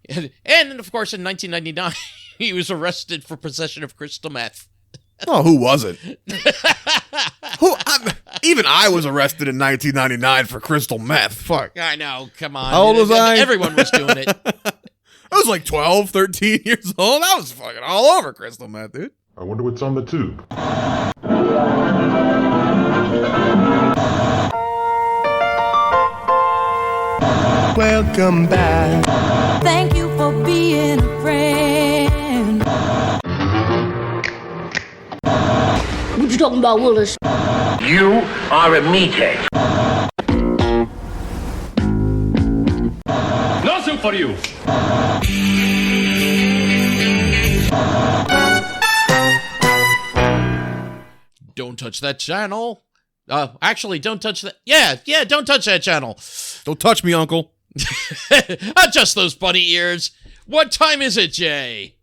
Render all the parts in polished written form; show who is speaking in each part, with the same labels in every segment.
Speaker 1: And of course, in 1999, he was arrested for possession of crystal meth.
Speaker 2: Oh, who wasn't? Even I was arrested in 1999 for crystal meth. Fuck.
Speaker 1: I know. Come on.
Speaker 2: How old was I?
Speaker 1: Everyone was doing it.
Speaker 2: I was like 12, 13 years old. I was fucking all over crystal meth, dude.
Speaker 3: I wonder what's on the tube.
Speaker 4: Welcome back.
Speaker 5: Thank you for being a friend.
Speaker 6: What you talking about, Willis?
Speaker 7: You are a meathead.
Speaker 8: Nothing for you.
Speaker 1: Don't touch that channel. Actually, don't touch that. Yeah, don't touch that channel.
Speaker 2: Don't touch me, uncle.
Speaker 1: Adjust those bunny ears. What time is it, Jay?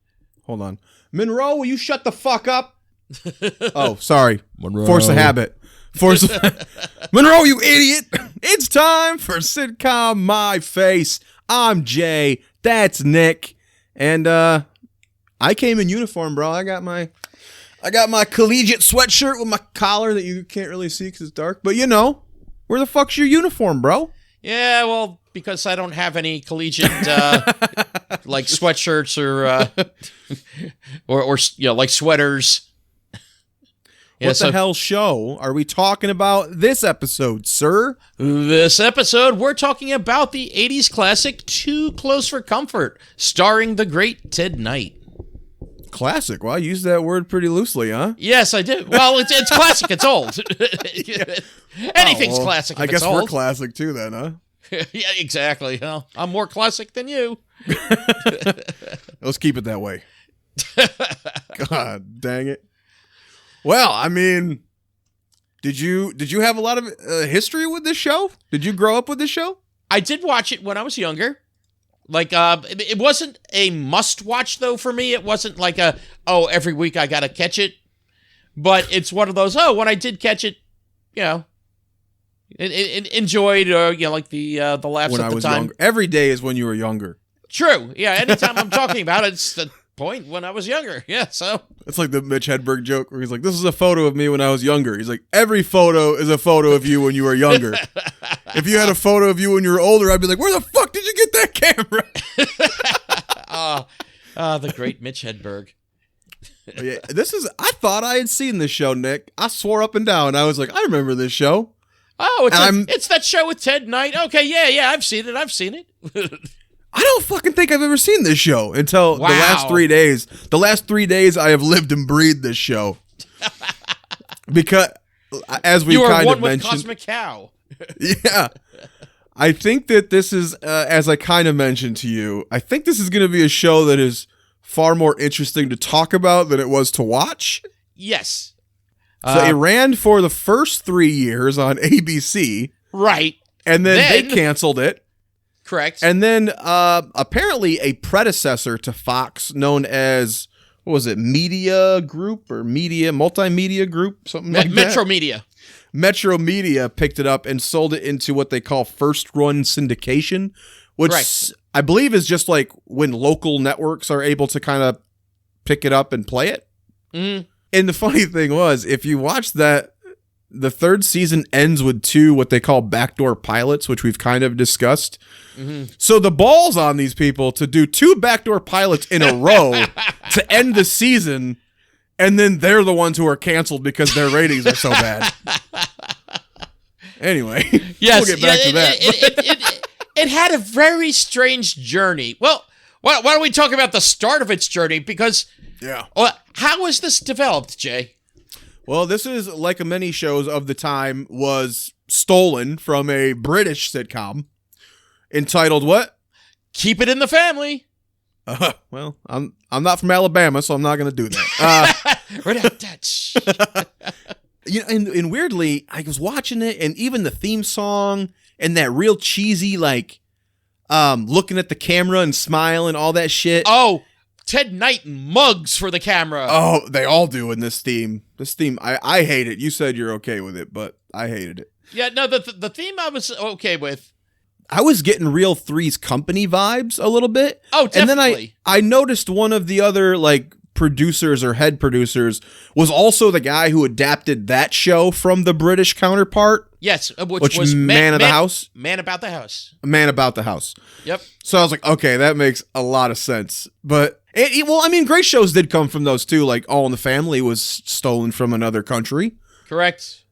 Speaker 2: Hold on. Monroe, will you shut the fuck up? Oh, sorry.
Speaker 1: Monroe.
Speaker 2: Force of habit. Monroe, you idiot. It's time for Sitcom My Face. I'm Jay. That's Nick. And I came in uniform, bro. I got my collegiate sweatshirt with my collar that you can't really see because it's dark. But you know, where the fuck's your uniform, bro?
Speaker 1: Yeah, well, because I don't have any collegiate like sweatshirts or you know, like sweaters.
Speaker 2: What the hell show are we talking about this episode, sir?
Speaker 1: This episode, we're talking about the 80s classic Too Close for Comfort, starring the great Ted Knight.
Speaker 2: Classic. Well, I use that word pretty loosely, huh?
Speaker 1: Yes, I do. Well, it's classic. It's old. Anything's classic if
Speaker 2: I guess
Speaker 1: it's old.
Speaker 2: we're classic too then, huh?
Speaker 1: Yeah, exactly. Well, I'm more classic than you.
Speaker 2: Let's keep it that way. God dang it. Well, I mean, did you have a lot of history with this show? Did you grow up with this show?
Speaker 1: I did watch it when I was younger. Like, it wasn't a must-watch, though, for me. It wasn't like every week I gotta catch it. But it's one of those, when I did catch it, you know, enjoyed, you know, like the laughs
Speaker 2: when
Speaker 1: at
Speaker 2: I
Speaker 1: the
Speaker 2: was
Speaker 1: time.
Speaker 2: Younger. Every day is when you were younger.
Speaker 1: True. Yeah, anytime I'm talking about it, it's the point when I was younger. Yeah, so.
Speaker 2: It's like the Mitch Hedberg joke where he's like, this is a photo of me when I was younger. He's like, every photo is a photo of you when you were younger. If you had a photo of you when you were older, I'd be like, where the fuck did you get that camera?
Speaker 1: The great Mitch Hedberg.
Speaker 2: Yeah, I thought I had seen this show, Nick. I swore up and down. I was like, I remember this show.
Speaker 1: Oh, it's that show with Ted Knight. Okay, yeah, I've seen it.
Speaker 2: I don't fucking think I've ever seen this show until the last 3 days. The last 3 days I have lived and breathed this show. Because, as we kind of mentioned.
Speaker 1: You are one with Cosmic Cow.
Speaker 2: Yeah. I think that this is, as I kind of mentioned to you, I think this is going to be a show that is far more interesting to talk about than it was to watch.
Speaker 1: Yes.
Speaker 2: So it ran for the first 3 years on ABC.
Speaker 1: Right.
Speaker 2: And then they canceled it.
Speaker 1: Correct.
Speaker 2: And then apparently a predecessor to Fox known as, what was it, Media Group or Multimedia Group? Something like that.
Speaker 1: Metro Media.
Speaker 2: Metro Media picked it up and sold it into what they call first run syndication, which
Speaker 1: Correct.
Speaker 2: I believe is just like when local networks are able to kind of pick it up and play it.
Speaker 1: Mm.
Speaker 2: And the funny thing was, if you watch that, the third season ends with 2 what they call backdoor pilots, which we've kind of discussed.
Speaker 1: Mm-hmm.
Speaker 2: So the balls on these people to do 2 backdoor pilots in a row to end the season, and then they're the ones who are canceled because their ratings are so bad. Anyway,
Speaker 1: yes,
Speaker 2: we'll get back to that.
Speaker 1: It had a very strange journey. Well, why don't we talk about the start of its journey? Because how was this developed, Jay?
Speaker 2: Well, this is, like many shows of the time, was stolen from a British sitcom entitled what?
Speaker 1: Keep It in the Family.
Speaker 2: Well, I'm not from Alabama, so I'm not going to do that.
Speaker 1: Right out Dutch.
Speaker 2: You know, and weirdly, I was watching it, and even the theme song and that real cheesy, like, looking at the camera and smiling, all that shit.
Speaker 1: Oh, Ted Knight mugs for the camera.
Speaker 2: Oh, they all do in this theme. I hate it. You said you're okay with it, but I hated it.
Speaker 1: Yeah, no, the theme I was okay with.
Speaker 2: I was getting real Three's Company vibes a little bit.
Speaker 1: Oh, definitely.
Speaker 2: And then I noticed one of the other like producers or head producers was also the guy who adapted that show from the British counterpart.
Speaker 1: Yes, which was
Speaker 2: Man of the House?
Speaker 1: Man About the House.
Speaker 2: Man About the House.
Speaker 1: Yep.
Speaker 2: So I was like, okay, that makes a lot of sense. But, well, I mean, great shows did come from those too. Like All in the Family was stolen from another country.
Speaker 1: Correct.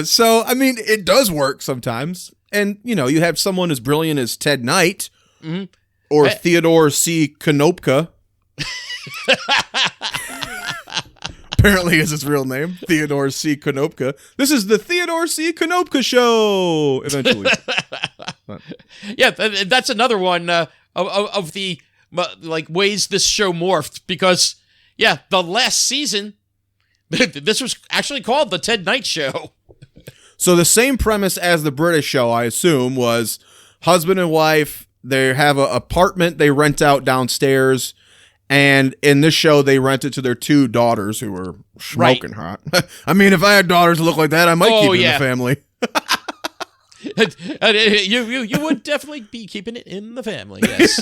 Speaker 2: So, I mean, it does work sometimes. And, you know, you have someone as brilliant as Ted Knight or Theodore C. Konopka. Apparently is his real name, Theodore C. Konopka. This is the Theodore C. Konopka Show, eventually.
Speaker 1: Yeah, that's another one of the like ways this show morphed because, yeah, the last season, this was actually called the Ted Knight Show.
Speaker 2: So the same premise as the British show, I assume, was husband and wife, they have an apartment they rent out downstairs, and in this show, they rent it to their 2 daughters who were smoking hot. I mean, if I had daughters that look like that, I might keep it in the family.
Speaker 1: You would definitely be keeping it in the family, yes.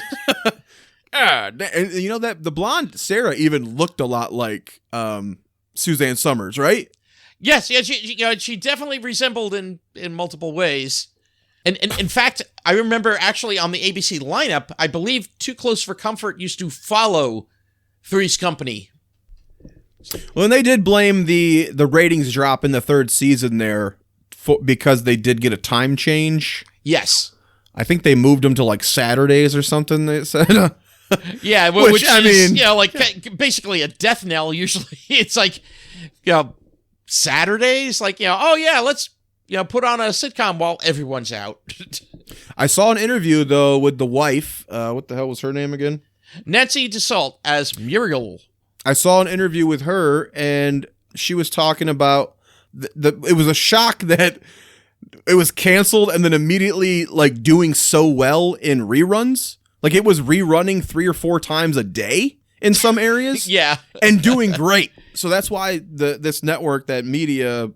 Speaker 2: And you know that the blonde Sarah even looked a lot like Suzanne Summers, right?
Speaker 1: Yes, yeah, she definitely resembled in multiple ways. And in fact, I remember actually on the ABC lineup, I believe Too Close for Comfort used to follow Three's Company.
Speaker 2: Well, and they did blame the ratings drop in the 3rd season there because they did get a time change.
Speaker 1: Yes.
Speaker 2: I think they moved them to like Saturdays or something, they said.
Speaker 1: Yeah, which I mean, you know, like basically a death knell usually. It's like, you know, Saturdays, like, you know, oh yeah, let's, you know, put on a sitcom while everyone's out.
Speaker 2: I saw an interview though with the wife. What the hell was her name again?
Speaker 1: Nancy DeSalt as Muriel.
Speaker 2: I saw an interview with her, and she was talking about it was a shock that it was canceled and then immediately like doing so well in reruns. Like it was rerunning 3 or 4 times a day in some areas.
Speaker 1: Yeah.
Speaker 2: And doing great. So that's why this network, that media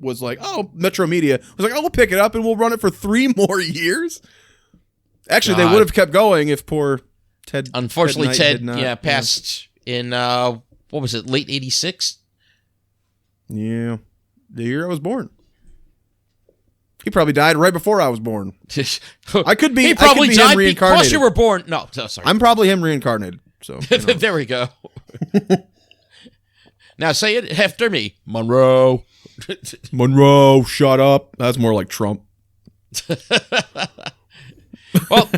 Speaker 2: was like, oh, Metro Media was like, oh, we'll pick it up and we'll run it for 3 more years. Actually, they would have kept going if poor Ted.
Speaker 1: Unfortunately, Ted
Speaker 2: not,
Speaker 1: passed in what was it, late '86?
Speaker 2: Yeah, the year I was born. He probably died right before I was born. I could be.
Speaker 1: He probably died
Speaker 2: him reincarnated
Speaker 1: because you were born. No, sorry.
Speaker 2: I'm probably him reincarnated. So you know.
Speaker 1: There we go. Now say it after me, Monroe.
Speaker 2: Monroe, shut up. That's more like Trump.
Speaker 1: Well,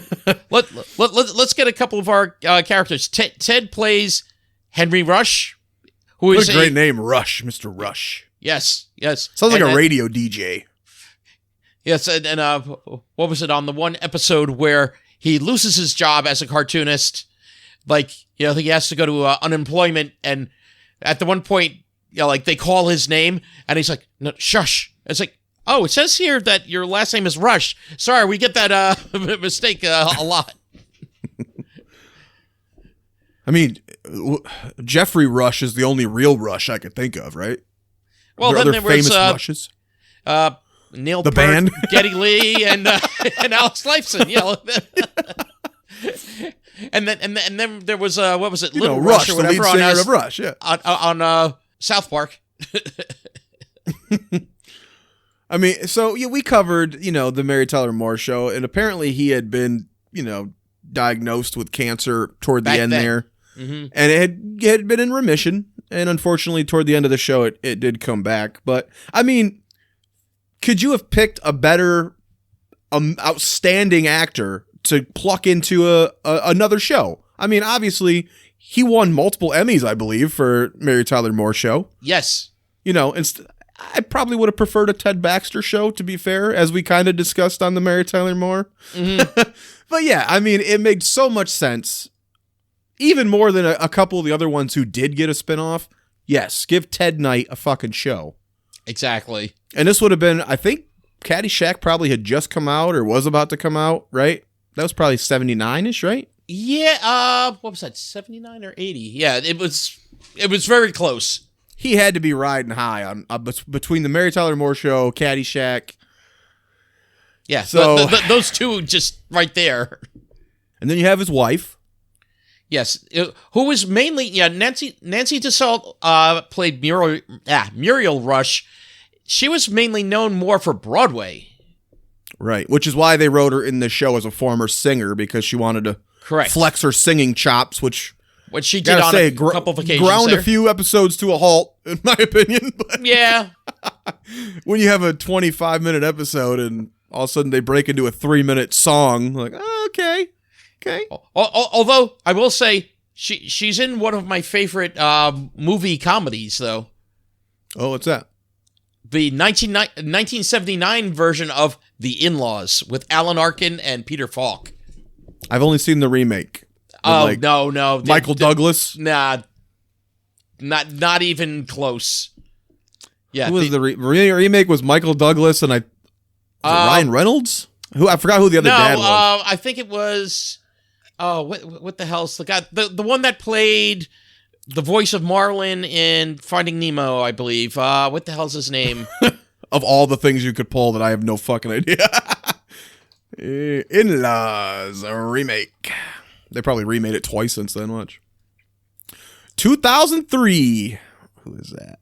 Speaker 1: let's get a couple of our characters. Ted plays Henry Rush, who is
Speaker 2: what a great name, Rush, Mr. Rush.
Speaker 1: Yes.
Speaker 2: Sounds like a radio DJ.
Speaker 1: Yes, and what was it on the one episode where he loses his job as a cartoonist? Like, you know, he has to go to unemployment, and at the one point, you know, like they call his name, and he's like, "No, shush." It's like, oh, it says here that your last name is Rush. Sorry, we get that mistake a lot.
Speaker 2: I mean, Jeffrey Rush is the only real Rush I could think of, right?
Speaker 1: Well, then there was
Speaker 2: famous Rushes.
Speaker 1: Neil
Speaker 2: the
Speaker 1: Peart,
Speaker 2: band,
Speaker 1: Geddy Lee, and Alex Lifeson. Yeah, and then there was what was it, Little
Speaker 2: Rush
Speaker 1: or whatever,
Speaker 2: the lead singer of Rush, yeah,
Speaker 1: on South Park.
Speaker 2: I mean, so yeah, we covered, you know, the Mary Tyler Moore Show, and apparently he had been, you know, diagnosed with cancer toward the end there, and it had been in remission, and unfortunately, toward the end of the show, it did come back. But I mean, could you have picked a better, outstanding actor to pluck into another show? I mean, obviously, he won multiple Emmys, I believe, for Mary Tyler Moore Show.
Speaker 1: Yes,
Speaker 2: you know, I probably would have preferred a Ted Baxter show, to be fair, as we kind of discussed on the Mary Tyler Moore. But yeah, I mean, it made so much sense. Even more than a couple of the other ones who did get a spinoff. Yes, give Ted Knight a fucking show.
Speaker 1: Exactly.
Speaker 2: And this would have been, I think, Caddyshack probably had just come out or was about to come out, right? That was probably 79-ish, right?
Speaker 1: Yeah, what was that, 79 or 80? Yeah, it was very close.
Speaker 2: He had to be riding high on between the Mary Tyler Moore Show, Caddyshack.
Speaker 1: Yeah,
Speaker 2: So
Speaker 1: those two just right there.
Speaker 2: and then you have his wife.
Speaker 1: Yes, who was mainly Nancy Dussault played Muriel Rush. She was mainly known more for Broadway.
Speaker 2: Right, which is why they wrote her in the show as a former singer, because she wanted to flex her singing chops, which
Speaker 1: she did on a couple of occasions.
Speaker 2: Ground
Speaker 1: there.
Speaker 2: a few episodes to a halt, in my opinion. But
Speaker 1: Yeah.
Speaker 2: when you have a 25-minute episode and all of a sudden they break into a 3-minute song, like, oh, okay.
Speaker 1: Although I will say she's in one of my favorite movie comedies, though.
Speaker 2: Oh, what's that?
Speaker 1: The 1979 version of The In-Laws with Alan Arkin and Peter Falk.
Speaker 2: I've only seen the remake.
Speaker 1: Oh, no.
Speaker 2: Michael Douglas?
Speaker 1: Nah. Not even close. Yeah.
Speaker 2: Who was the remake? Was Michael Douglas and Ryan Reynolds? I forgot who the other dad was.
Speaker 1: I think it was... Oh, what the hell's the guy? The one that played the voice of Marlin in Finding Nemo, I believe. What the hell's his name?
Speaker 2: Of all the things you could pull that I have no fucking idea. In-Laws, a remake. They probably remade it twice since then. Watch. 2003. Who is that?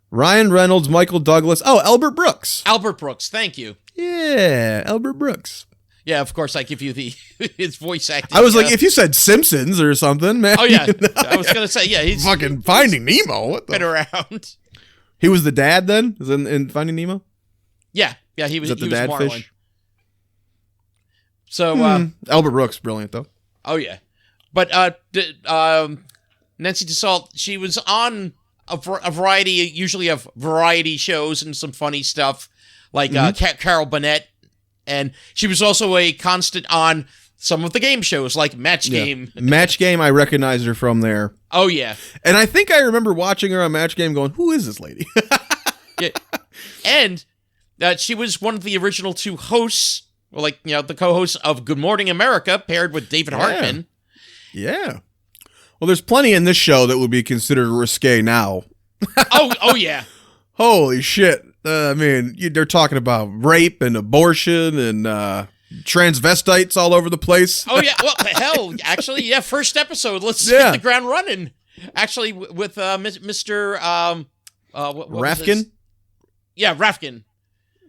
Speaker 2: Ryan Reynolds, Michael Douglas. Oh, Albert Brooks.
Speaker 1: Albert Brooks, thank you.
Speaker 2: Yeah, Albert Brooks.
Speaker 1: Yeah, of course, I give you his voice acting.
Speaker 2: I was like, if you said Simpsons or something, man.
Speaker 1: Oh, yeah. I was going to say, yeah. He's
Speaker 2: fucking Finding Nemo. What the?
Speaker 1: Been around.
Speaker 2: He was the dad then? Is in Finding Nemo?
Speaker 1: Yeah. Yeah, he was,
Speaker 2: Is that
Speaker 1: he
Speaker 2: the
Speaker 1: was
Speaker 2: dad
Speaker 1: Marlin.
Speaker 2: fish?
Speaker 1: So,
Speaker 2: Albert Brooks, brilliant, though.
Speaker 1: Oh, yeah. But Nancy Dussault, she was on a variety, usually of variety shows and some funny stuff, like Carol Burnett. And she was also a constant on some of the game shows, like Match Game.
Speaker 2: Match Game, I recognized her from there.
Speaker 1: Oh, yeah.
Speaker 2: And I think I remember watching her on Match Game going, who is this lady?
Speaker 1: Yeah. And she was one of the original two hosts, the co-hosts of Good Morning America, paired with David Hartman.
Speaker 2: Yeah. Well, there's plenty in this show that would be considered risque now.
Speaker 1: Oh, yeah.
Speaker 2: Holy shit. I mean, they're talking about rape and abortion and transvestites all over the place.
Speaker 1: Oh, yeah. Well, hell, actually, yeah, first episode. Let's hit the ground running. Actually, with Mr.
Speaker 2: Rafkin?
Speaker 1: Yeah, Rafkin.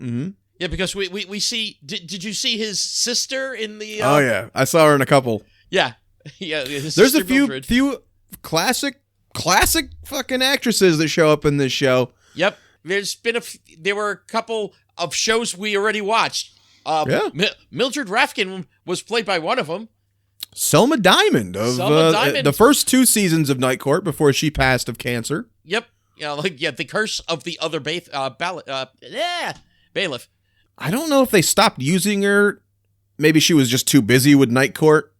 Speaker 2: Mm-hmm.
Speaker 1: Yeah, because we see... Did you see his sister in the...
Speaker 2: oh, yeah. I saw her in a couple.
Speaker 1: Yeah. Yeah.
Speaker 2: There's a few classic fucking actresses that show up in this show.
Speaker 1: Yep. There were a couple of shows we already watched. Mildred Rafkin was played by one of them.
Speaker 2: Selma Diamond of the first 2 seasons of Night Court before she passed of cancer.
Speaker 1: Yep. The curse of the other bailiff.
Speaker 2: I don't know if they stopped using her. Maybe she was just too busy with Night Court.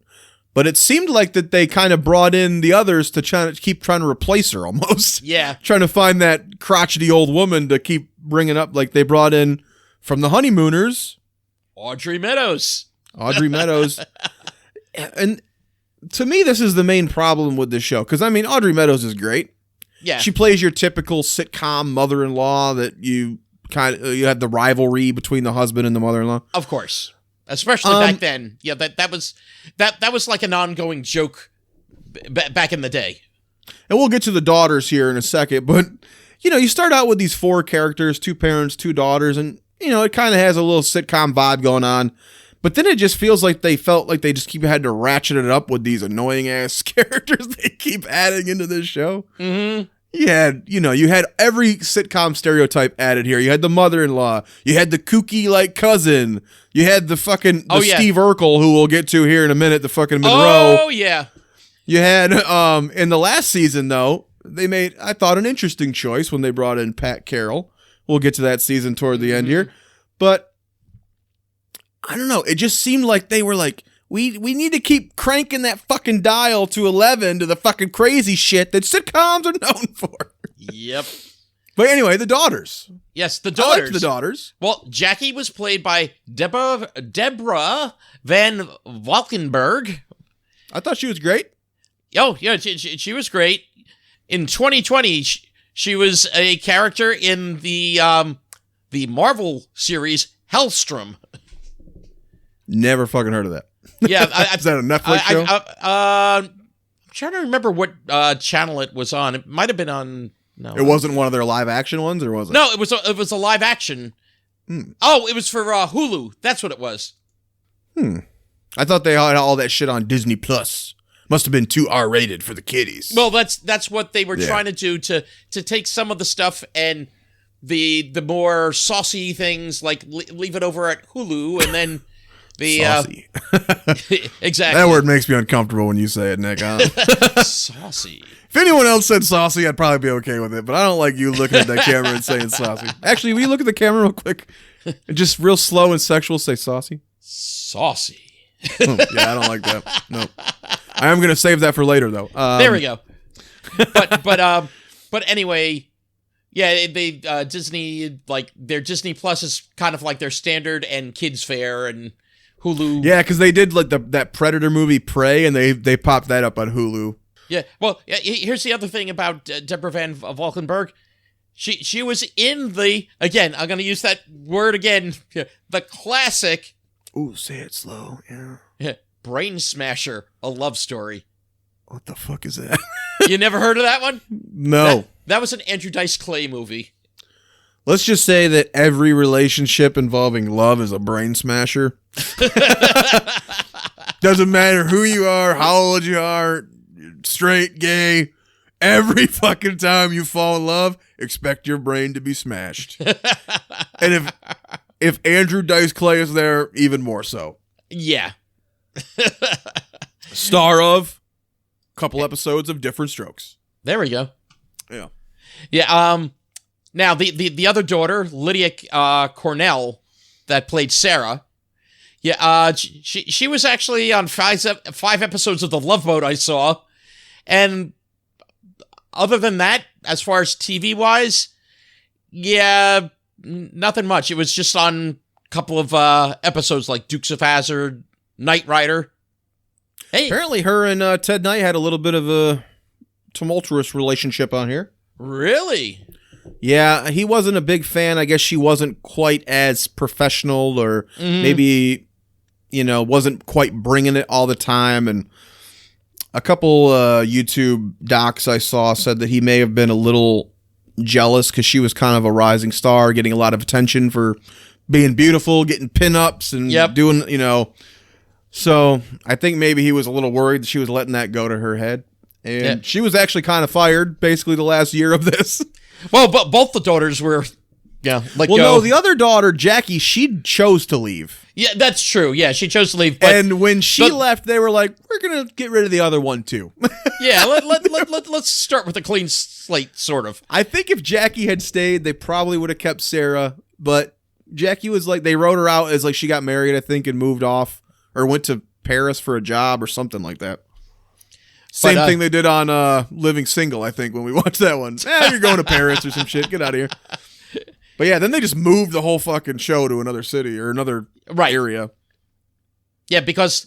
Speaker 2: But it seemed like that they kind of brought in the others to keep trying to replace her almost.
Speaker 1: Yeah.
Speaker 2: Trying to find that crotchety old woman to keep bringing up. Like they brought in from the Honeymooners.
Speaker 1: Audrey Meadows.
Speaker 2: And to me, this is the main problem with this show. Because, I mean, Audrey Meadows is great.
Speaker 1: Yeah.
Speaker 2: She plays your typical sitcom mother-in-law that you had the rivalry between the husband and the mother-in-law.
Speaker 1: Of course. Especially back then. Yeah, that was like an ongoing joke back in the day.
Speaker 2: And we'll get to the daughters here in a second, but you start out with these 4 characters, 2 parents, 2 daughters, and it kind of has a little sitcom vibe going on. But then it just feels like they felt like they just had to ratchet it up with these annoying ass characters they keep adding into this show.
Speaker 1: Mm-hmm.
Speaker 2: You had every sitcom stereotype added here. You had the mother-in-law. You had the kooky cousin. You had the fucking Steve Urkel, who we'll get to here in a minute, the fucking Monroe.
Speaker 1: Oh, yeah.
Speaker 2: You had, in the last season, though, they made, I thought, an interesting choice when they brought in Pat Carroll. We'll get to that season toward the end here. But, I don't know. It just seemed like they were like, we need to keep cranking that fucking dial to 11 to the fucking crazy shit that sitcoms are known for.
Speaker 1: Yep.
Speaker 2: But anyway, the daughters.
Speaker 1: Yes, the daughters.
Speaker 2: I liked the daughters.
Speaker 1: Well, Jackie was played by Deborah Van Valkenburg.
Speaker 2: I thought she was great.
Speaker 1: Oh, yeah, she was great. In 2020, she was a character in the Marvel series Hellstrom.
Speaker 2: Never fucking heard of that.
Speaker 1: Yeah,
Speaker 2: Is that a Netflix show?
Speaker 1: I'm trying to remember what channel it was on. It might have been on. No,
Speaker 2: It wasn't one of their live action ones, or was it?
Speaker 1: No, it was a live action. Oh, it was for Hulu. That's what it was.
Speaker 2: I thought they had all that shit on Disney Plus. Must have been too R-rated for the kiddies.
Speaker 1: Well, that's what they were trying to do to take some of the stuff and the more saucy things, like leave it over at Hulu, and then the
Speaker 2: Saucy.
Speaker 1: exactly.
Speaker 2: That word makes me uncomfortable when you say it, Nick.
Speaker 1: Saucy.
Speaker 2: If anyone else said saucy, I'd probably be okay with it, but I don't like you looking at that camera and saying saucy. Actually, will you look at the camera real quick? And just real slow and sexual say saucy?
Speaker 1: Saucy.
Speaker 2: Yeah, I don't like that. No. I am going to save that for later, though.
Speaker 1: There we go. But anyway, yeah, they Disney, like, their Disney Plus is kind of like their standard and kids fare, and Hulu.
Speaker 2: Yeah, because they did like that Predator movie Prey, and they popped that up on Hulu.
Speaker 1: Yeah, well, here's the other thing about Deborah Van Valkenburg. She was in the, again, I'm going to use that word again, the classic.
Speaker 2: Ooh, say it slow, yeah.
Speaker 1: Brain Smasher, a love story.
Speaker 2: What the fuck is that?
Speaker 1: You never heard of that one?
Speaker 2: No.
Speaker 1: That was an Andrew Dice Clay movie.
Speaker 2: Let's just say that every relationship involving love is a brain smasher. Doesn't matter who you are, how old you are, straight, gay. Every fucking time you fall in love, expect your brain to be smashed. And if Andrew Dice Clay is there, even more so.
Speaker 1: Yeah.
Speaker 2: Star of a couple episodes of Different Strokes.
Speaker 1: There we go.
Speaker 2: Yeah.
Speaker 1: Yeah. Now the other daughter, Lydia Cornell, that played Sarah. Yeah. She was actually on five episodes of The Love Boat I saw, and other than that, as far as TV wise, yeah, nothing much. It was just on a couple of episodes like Dukes of Hazzard, Knight Rider. Hey,
Speaker 2: Apparently her and Ted Knight had a little bit of a tumultuous relationship on here.
Speaker 1: really?
Speaker 2: Yeah, he wasn't a big fan. I guess she wasn't quite as professional, or maybe, wasn't quite bringing it all the time. And a couple YouTube docs I saw said that he may have been a little jealous because she was kind of a rising star, getting a lot of attention for being beautiful, getting pinups and doing, So I think maybe he was a little worried that she was letting that go to her head. And she was actually kind of fired basically the last year of this.
Speaker 1: Well, but both the daughters were, let go.
Speaker 2: No, the other daughter, Jackie, she chose to leave.
Speaker 1: Yeah, that's true. Yeah, she chose to leave. But,
Speaker 2: And when she left, they were like, we're going to get rid of the other one too.
Speaker 1: yeah, let's start with a clean slate, sort of.
Speaker 2: I think if Jackie had stayed, they probably would have kept Sarah. But Jackie was like, they wrote her out as like she got married, I think, and moved off or went to Paris for a job or something like that. Same thing they did on Living Single, I think, when we watched that one. You're going to Paris or some shit. Get out of here. But yeah, then they just moved the whole fucking show to another city or another area.
Speaker 1: Yeah, because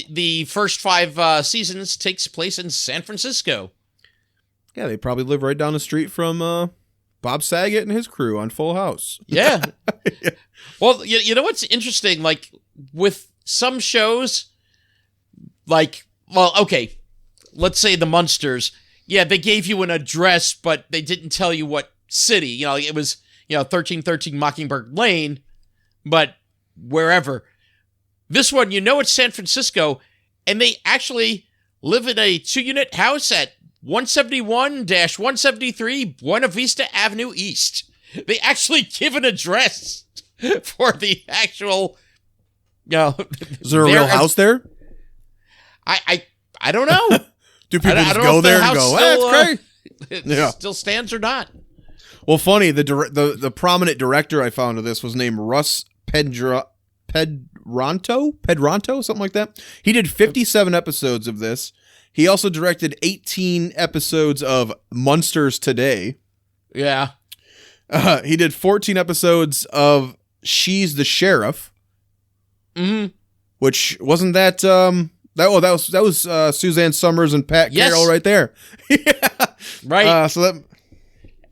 Speaker 1: the first 5 seasons takes place in San Francisco.
Speaker 2: Yeah, they probably live right down the street from Bob Saget and his crew on Full House.
Speaker 1: Yeah. Well, you know what's interesting? Like, with some shows, okay, let's say the Munsters. Yeah, they gave you an address, but they didn't tell you what city. It was, 1313 Mockingbird Lane, but wherever. This one, it's San Francisco, and they actually live in a 2-unit house at 171-173 Buena Vista Avenue East. They actually give an address for the actual,
Speaker 2: Is there a real house there?
Speaker 1: I don't know.
Speaker 2: Do people just go there and go, that's great?
Speaker 1: It still stands or not.
Speaker 2: Well, funny, the prominent director I found of this was named Russ Pedranto, something like that. He did 57 episodes of this. He also directed 18 episodes of Munsters Today.
Speaker 1: Yeah.
Speaker 2: He did 14 episodes of She's the Sheriff.
Speaker 1: Mm-hmm.
Speaker 2: Which wasn't that that was Suzanne Summers and Pat Carroll right there. Yeah.
Speaker 1: Right.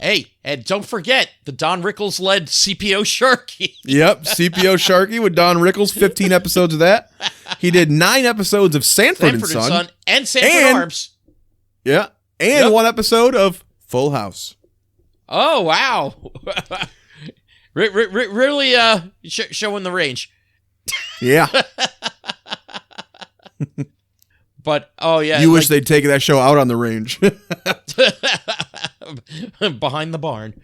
Speaker 1: Hey, and don't forget the Don Rickles led CPO Sharky.
Speaker 2: Yep, CPO Sharky with Don Rickles, 15 episodes of that. He did 9 episodes of Sanford and Son.
Speaker 1: And Sanford Arms.
Speaker 2: Yeah, and 1 episode of Full House.
Speaker 1: Oh, wow. Really showing the range.
Speaker 2: Yeah.
Speaker 1: But, oh, yeah.
Speaker 2: You wish they'd taken that show out on the range.
Speaker 1: Behind the barn.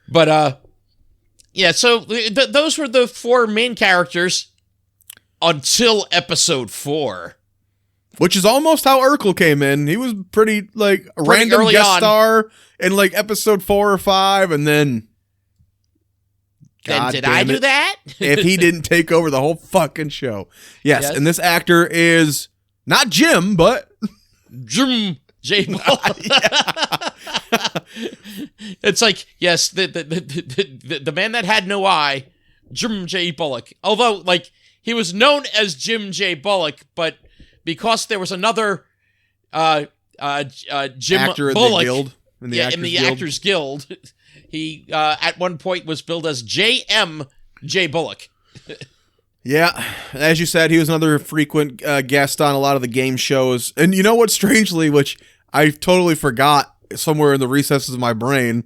Speaker 1: But, yeah, so those were the 4 main characters until episode 4.
Speaker 2: Which is almost how Urkel came in. He was pretty random guest star in episode 4 or 5, and then...
Speaker 1: Then did I do that?
Speaker 2: If he didn't take over the whole fucking show. Yes, and this actor is not Jim, but...
Speaker 1: Jim J. Bullock. It's like, yes, the man that had no eye, Jim J. Bullock. Although, he was known as Jim J. Bullock, but because there was another Jim
Speaker 2: actor
Speaker 1: Bullock
Speaker 2: in the
Speaker 1: Actors Guild, he at one point was billed as J.M. J. Bullock.
Speaker 2: Yeah, as you said, he was another frequent guest on a lot of the game shows. And you know what, strangely, which I totally forgot somewhere in the recesses of my brain,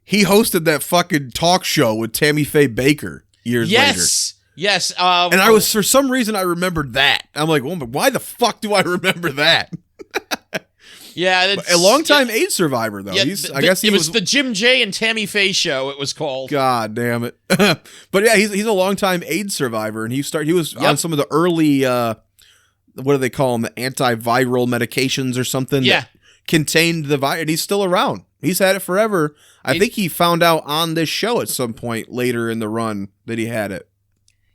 Speaker 2: he hosted that fucking talk show with Tammy Faye Baker years later.
Speaker 1: Yes.
Speaker 2: And I was, for some reason, I remembered that. I'm like, well, but why the fuck do I remember that?
Speaker 1: Yeah,
Speaker 2: a longtime AIDS survivor, though.
Speaker 1: Yeah,
Speaker 2: I guess
Speaker 1: it was the Jim J and Tammy Faye show. It was called.
Speaker 2: God damn it! But yeah, he's a longtime AIDS survivor, and he was on some of the early what do they call them? The antiviral medications or something.
Speaker 1: Yeah,
Speaker 2: that contained the virus. And he's still around. He's had it forever. I think he found out on this show at some point later in the run that he had it.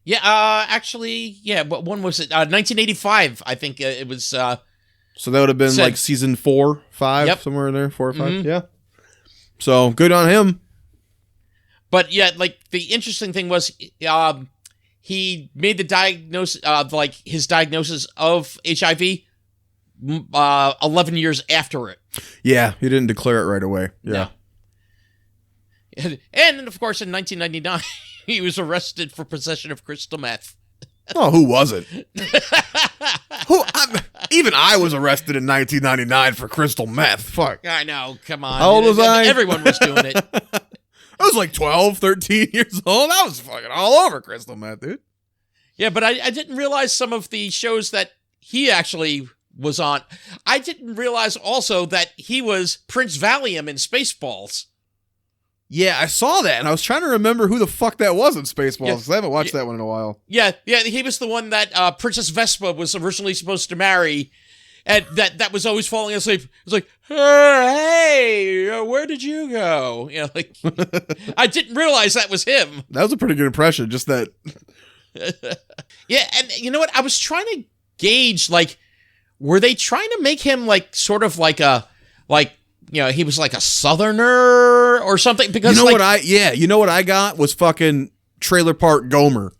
Speaker 1: Yeah, actually, yeah. But when was it? 1985. I think it was.
Speaker 2: So that would have been season 4, 5, somewhere in there, 4 or 5. Mm-hmm. Yeah. So good on him.
Speaker 1: But yeah, the interesting thing was, he made the diagnosis, his diagnosis of HIV, 11 years after it.
Speaker 2: Yeah, he didn't declare it right away. Yeah.
Speaker 1: No. And of course, in 1999, he was arrested for possession of crystal meth.
Speaker 2: Oh, who wasn't? Even I was arrested in 1999 for crystal meth. Fuck.
Speaker 1: I know. Come on.
Speaker 2: How old was I?
Speaker 1: Everyone was doing it.
Speaker 2: I was 12, 13 years old. I was fucking all over crystal meth, dude.
Speaker 1: Yeah, but I didn't realize some of the shows that he actually was on. I didn't realize also that he was Prince Valium in Spaceballs.
Speaker 2: Yeah, I saw that, and I was trying to remember who the fuck that was in Spaceballs, because I haven't watched that one in a while.
Speaker 1: Yeah, he was the one that Princess Vespa was originally supposed to marry, and that was always falling asleep. It was like, hey, where did you go? I didn't realize that was him.
Speaker 2: That was a pretty good impression, just that.
Speaker 1: Yeah, and you know what? I was trying to gauge, were they trying to make him, sort of he was like a Southerner or something, because
Speaker 2: you know what I got was fucking Trailer Park Gomer,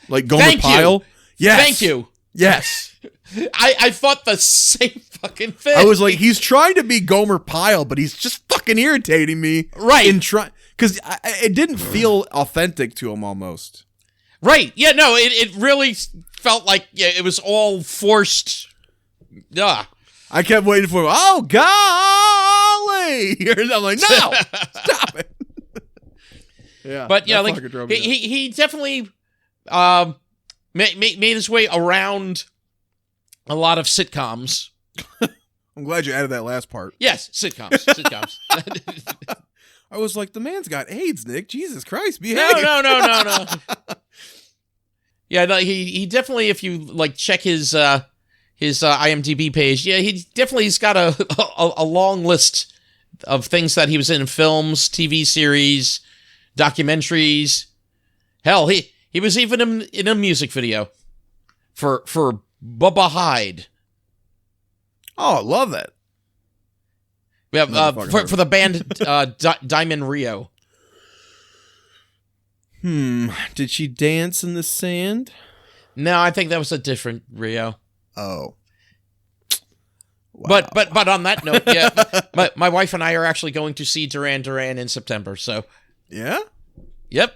Speaker 2: Gomer Pyle. Yes,
Speaker 1: thank you.
Speaker 2: Yes,
Speaker 1: I thought the same fucking thing.
Speaker 2: I was like, he's trying to be Gomer Pyle, but he's just fucking irritating me,
Speaker 1: right?
Speaker 2: Because it didn't feel authentic to him almost.
Speaker 1: Right? Yeah, no, it really felt like it was all forced.
Speaker 2: I kept waiting for him. Oh, golly! I'm like, no! Stop it! Yeah.
Speaker 1: But, he definitely made his way around a lot of sitcoms.
Speaker 2: I'm glad you added that last part.
Speaker 1: Yes, sitcoms.
Speaker 2: I was like, the man's got AIDS, Nick. Jesus Christ, behave.
Speaker 1: No. Yeah, no, he definitely, if you, check his IMDb page, yeah, he's got a long list of things that he was in films, TV series, documentaries. Hell, he was even in a music video for Bubba Hyde.
Speaker 2: Oh, I love that.
Speaker 1: Yeah, for the band Diamond Rio.
Speaker 2: Did she dance in the sand?
Speaker 1: No, I think that was a different Rio.
Speaker 2: Oh.
Speaker 1: But on that note, yeah, my wife and I are actually going to see Duran Duran in September. So
Speaker 2: Yeah?
Speaker 1: yep.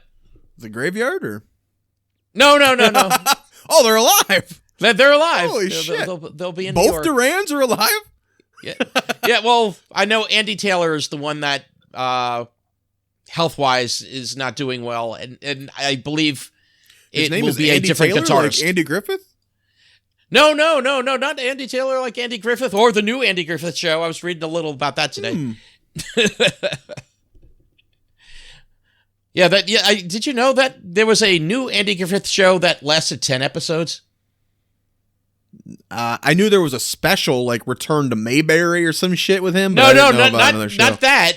Speaker 2: The graveyard or?
Speaker 1: No.
Speaker 2: Oh, they're alive.
Speaker 1: They're alive.
Speaker 2: Holy
Speaker 1: They'll-
Speaker 2: shit.
Speaker 1: They'll be in New
Speaker 2: Both
Speaker 1: York.
Speaker 2: Durans are alive?
Speaker 1: Yeah. Yeah, well, I know Andy Taylor is the one that health-wise is not doing well, and I believe
Speaker 2: His
Speaker 1: it
Speaker 2: name
Speaker 1: will
Speaker 2: is
Speaker 1: be
Speaker 2: Andy
Speaker 1: a different
Speaker 2: Taylor,
Speaker 1: guitarist.
Speaker 2: like Andy Griffith?
Speaker 1: No, not Andy Taylor like Andy Griffith or the new Andy Griffith show. I was reading a little about that today. Did you know that there was a new Andy Griffith show that lasted 10 episodes?
Speaker 2: I knew there was a special, like Return to Mayberry or some shit with him. But
Speaker 1: No,
Speaker 2: I didn't know about another show.
Speaker 1: not that.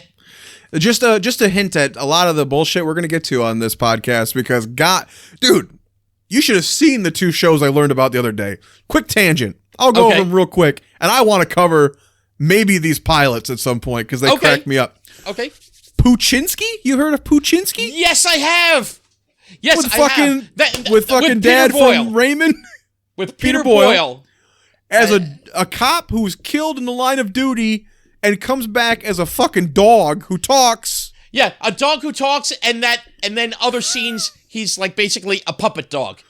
Speaker 2: Just a hint at a lot of the bullshit we're going to get to on this podcast because, dude, you should have seen the two shows I learned about the other day. Quick tangent. I'll go over them real quick, and I want to cover maybe these pilots at some point because they crack me up.
Speaker 1: Okay.
Speaker 2: Puchinsky? You heard of Puchinsky?
Speaker 1: Yes, I have. Yes,
Speaker 2: With
Speaker 1: I
Speaker 2: fucking,
Speaker 1: have.
Speaker 2: with fucking
Speaker 1: Peter
Speaker 2: dad
Speaker 1: Boyle.
Speaker 2: from Raymond?
Speaker 1: With Peter
Speaker 2: Boyle.
Speaker 1: Boyle.
Speaker 2: As a cop who's killed in the line of duty and comes back as a fucking dog who talks.
Speaker 1: Yeah, a dog who talks, and then other scenes, he's like basically a puppet dog.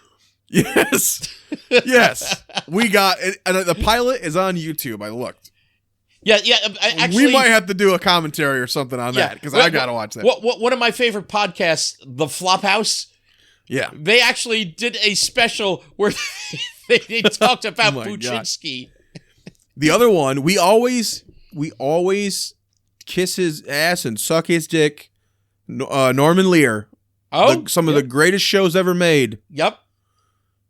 Speaker 2: Yes. Yes. We got it. And the pilot is on YouTube. I looked.
Speaker 1: Yeah. Actually,
Speaker 2: we might have to do a commentary or something on that because I got to watch that.
Speaker 1: One of my favorite podcasts, The Flophouse,
Speaker 2: Yeah.
Speaker 1: they actually did a special where they talked about
Speaker 2: Oh my
Speaker 1: Puchinsky.
Speaker 2: The other one, we always kiss his ass and suck his dick. Norman Lear.
Speaker 1: Oh,
Speaker 2: Some of the greatest shows ever made.
Speaker 1: Yep.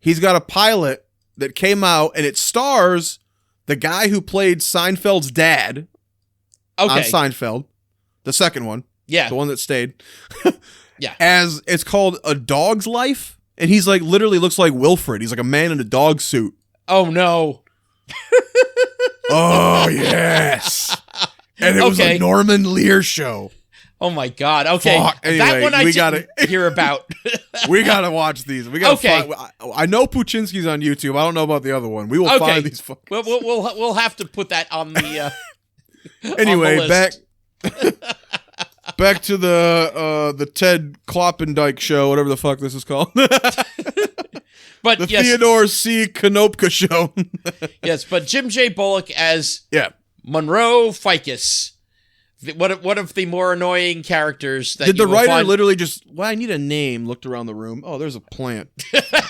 Speaker 2: He's got a pilot that came out, and it stars the guy who played Seinfeld's dad on
Speaker 1: Okay.
Speaker 2: Seinfeld, the second one,
Speaker 1: Yeah.
Speaker 2: the one that stayed.
Speaker 1: Yeah.
Speaker 2: As it's called A Dog's Life, and he's like literally looks like Wilfred. He's like a man in a dog suit.
Speaker 1: Oh no.
Speaker 2: Oh yes, and it was a Norman Lear show.
Speaker 1: Oh my God. Okay.
Speaker 2: Fuck. Anyway,
Speaker 1: that one I
Speaker 2: we
Speaker 1: didn't hear about.
Speaker 2: We gotta watch these. We gotta
Speaker 1: Okay.
Speaker 2: I know Puchinsky's on YouTube. I don't know about the other one. We will find these fuckers.
Speaker 1: We'll have to put that on the.
Speaker 2: Anyway,
Speaker 1: on the list.
Speaker 2: back to the Ted Kloppendyke show, whatever the fuck this is called.
Speaker 1: But
Speaker 2: The
Speaker 1: yes,
Speaker 2: Theodore C. Konopka show.
Speaker 1: yes, but Jim J. Bullock as
Speaker 2: Yeah.
Speaker 1: Monroe Ficus. One of the more annoying characters that
Speaker 2: Did the
Speaker 1: you will
Speaker 2: writer
Speaker 1: find-
Speaker 2: literally just, I need a name, looked around the room. Oh, there's a plant.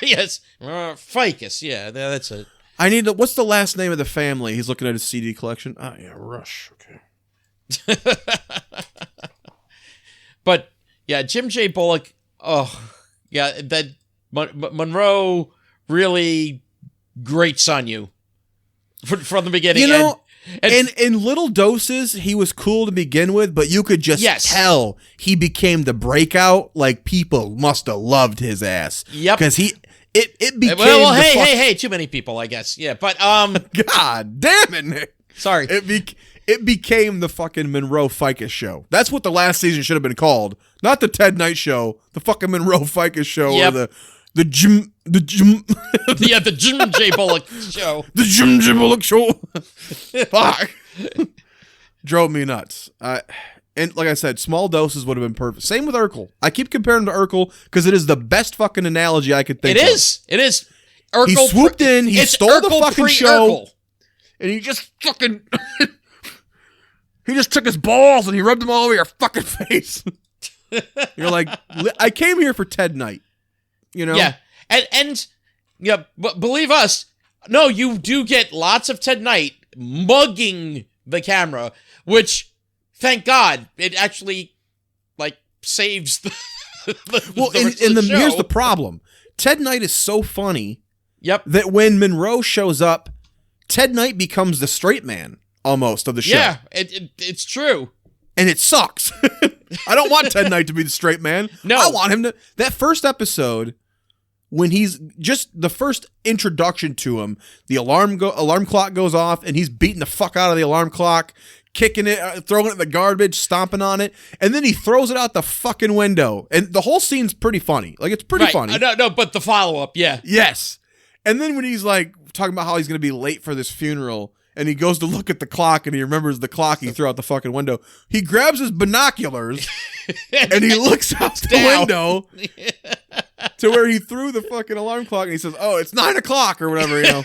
Speaker 1: Yes, Ficus. Yeah, that's it.
Speaker 2: I need what's the last name of the family? He's looking at his CD collection. Oh, yeah, Rush. Okay.
Speaker 1: But yeah, Jim J. Bullock. Oh, yeah, that Monroe really grates on you from the beginning.
Speaker 2: You know,
Speaker 1: and
Speaker 2: in little doses, he was cool to begin with, but you could just tell he became the breakout. Like, people must have loved his ass.
Speaker 1: Yep.
Speaker 2: Because it became
Speaker 1: well, hey, too many people, I guess. Yeah, but
Speaker 2: God damn it, Nick.
Speaker 1: Sorry.
Speaker 2: It became the fucking Monroe Ficus show. That's what the last season should have been called. Not the Ted Knight show, the fucking Monroe Ficus show,
Speaker 1: Yep.
Speaker 2: or the Jim
Speaker 1: yeah, the Jim J. Bullock show.
Speaker 2: The Jim Bullock show. Fuck. Drove me nuts. And like I said, small doses would have been perfect. Same with Urkel. I keep comparing him to Urkel because it is the best fucking analogy I could think of.
Speaker 1: It is. Urkel
Speaker 2: He swooped in, he
Speaker 1: it's
Speaker 2: stole the
Speaker 1: Urkel
Speaker 2: fucking
Speaker 1: pre-Urkel.
Speaker 2: show, and he just fucking... he just took his balls and he rubbed them all over your fucking face. You're like, I came here for Ted Knight. You know?
Speaker 1: Yeah. And yeah, but believe us, no, you do get lots of Ted Knight mugging the camera, which, thank God, it actually, like, saves the
Speaker 2: Well,
Speaker 1: show.
Speaker 2: here's the problem. Ted Knight is so funny
Speaker 1: Yep.
Speaker 2: that when Monroe shows up, Ted Knight becomes the straight man, almost, of the show.
Speaker 1: Yeah, it's true.
Speaker 2: And it sucks. I don't want Ted Knight to be the straight man.
Speaker 1: No.
Speaker 2: I want him to... That first episode... When he's just the first introduction to him, the alarm clock goes off and he's beating the fuck out of the alarm clock, kicking it, throwing it in the garbage, stomping on it, and then he throws it out the fucking window. And the whole scene's pretty funny. Like, it's pretty funny.
Speaker 1: No, but the follow-up, yeah.
Speaker 2: Yes. And then when he's like talking about how he's going to be late for this funeral, and he goes to look at the clock, and he remembers the clock. He threw out the fucking window. He grabs his binoculars, and he looks out the window to where he threw the fucking alarm clock, and he says, "Oh, it's 9 o'clock," or whatever, you know.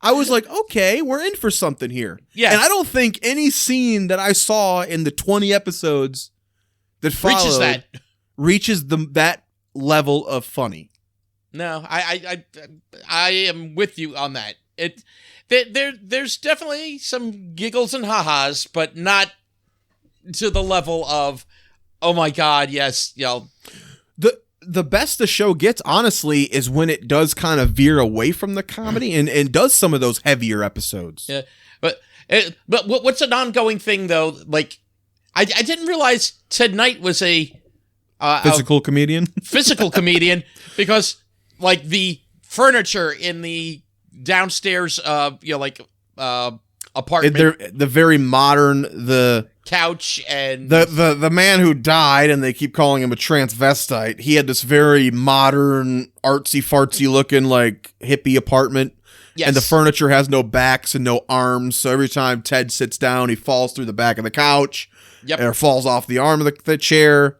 Speaker 2: I was like, okay, we're in for something here.
Speaker 1: Yeah.
Speaker 2: And I don't think any scene that I saw in the 20 episodes that followed reaches that level of funny.
Speaker 1: No, I am with you on that. There's definitely some giggles and ha-has, but not to the level of, oh my God, yes, you know.
Speaker 2: The best the show gets, honestly, is when it does kind of veer away from the comedy and does some of those heavier episodes.
Speaker 1: Yeah, but what's an ongoing thing though? Like, I didn't realize Ted Knight was a
Speaker 2: physical comedian.
Speaker 1: Physical comedian, because like the furniture in the downstairs, apartment,
Speaker 2: the very modern
Speaker 1: couch and
Speaker 2: the man who died, and they keep calling him a transvestite. He had this very modern, artsy fartsy looking like hippie apartment.
Speaker 1: Yes.
Speaker 2: And the furniture has no backs and no arms, so every time Ted sits down, he falls through the back of the couch.
Speaker 1: Yep.
Speaker 2: Or falls off the arm of the chair.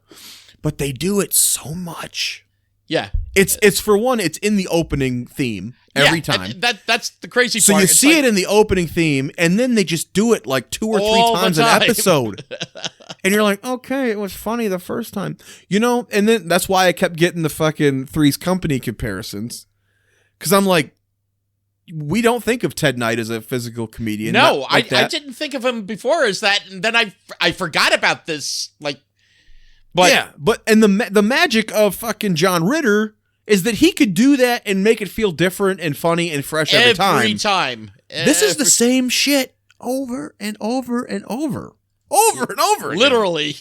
Speaker 2: But they do it so much.
Speaker 1: Yeah.
Speaker 2: It's for one, it's in the opening theme every time.
Speaker 1: That's the crazy part.
Speaker 2: So you see it in the opening theme, and then they just do it like 2 or 3 times an episode. And you're like, okay, it was funny the first time. You know, and then that's why I kept getting the fucking Three's Company comparisons. Because I'm like, we don't think of Ted Knight as a physical comedian.
Speaker 1: No, I didn't think of him before as that, and then I forgot about this. Like, but
Speaker 2: yeah, and the magic of fucking John Ritter is that he could do that and make it feel different and funny and fresh every time.
Speaker 1: Every time.
Speaker 2: This is the same shit over and over and over. Over and over again.
Speaker 1: Literally.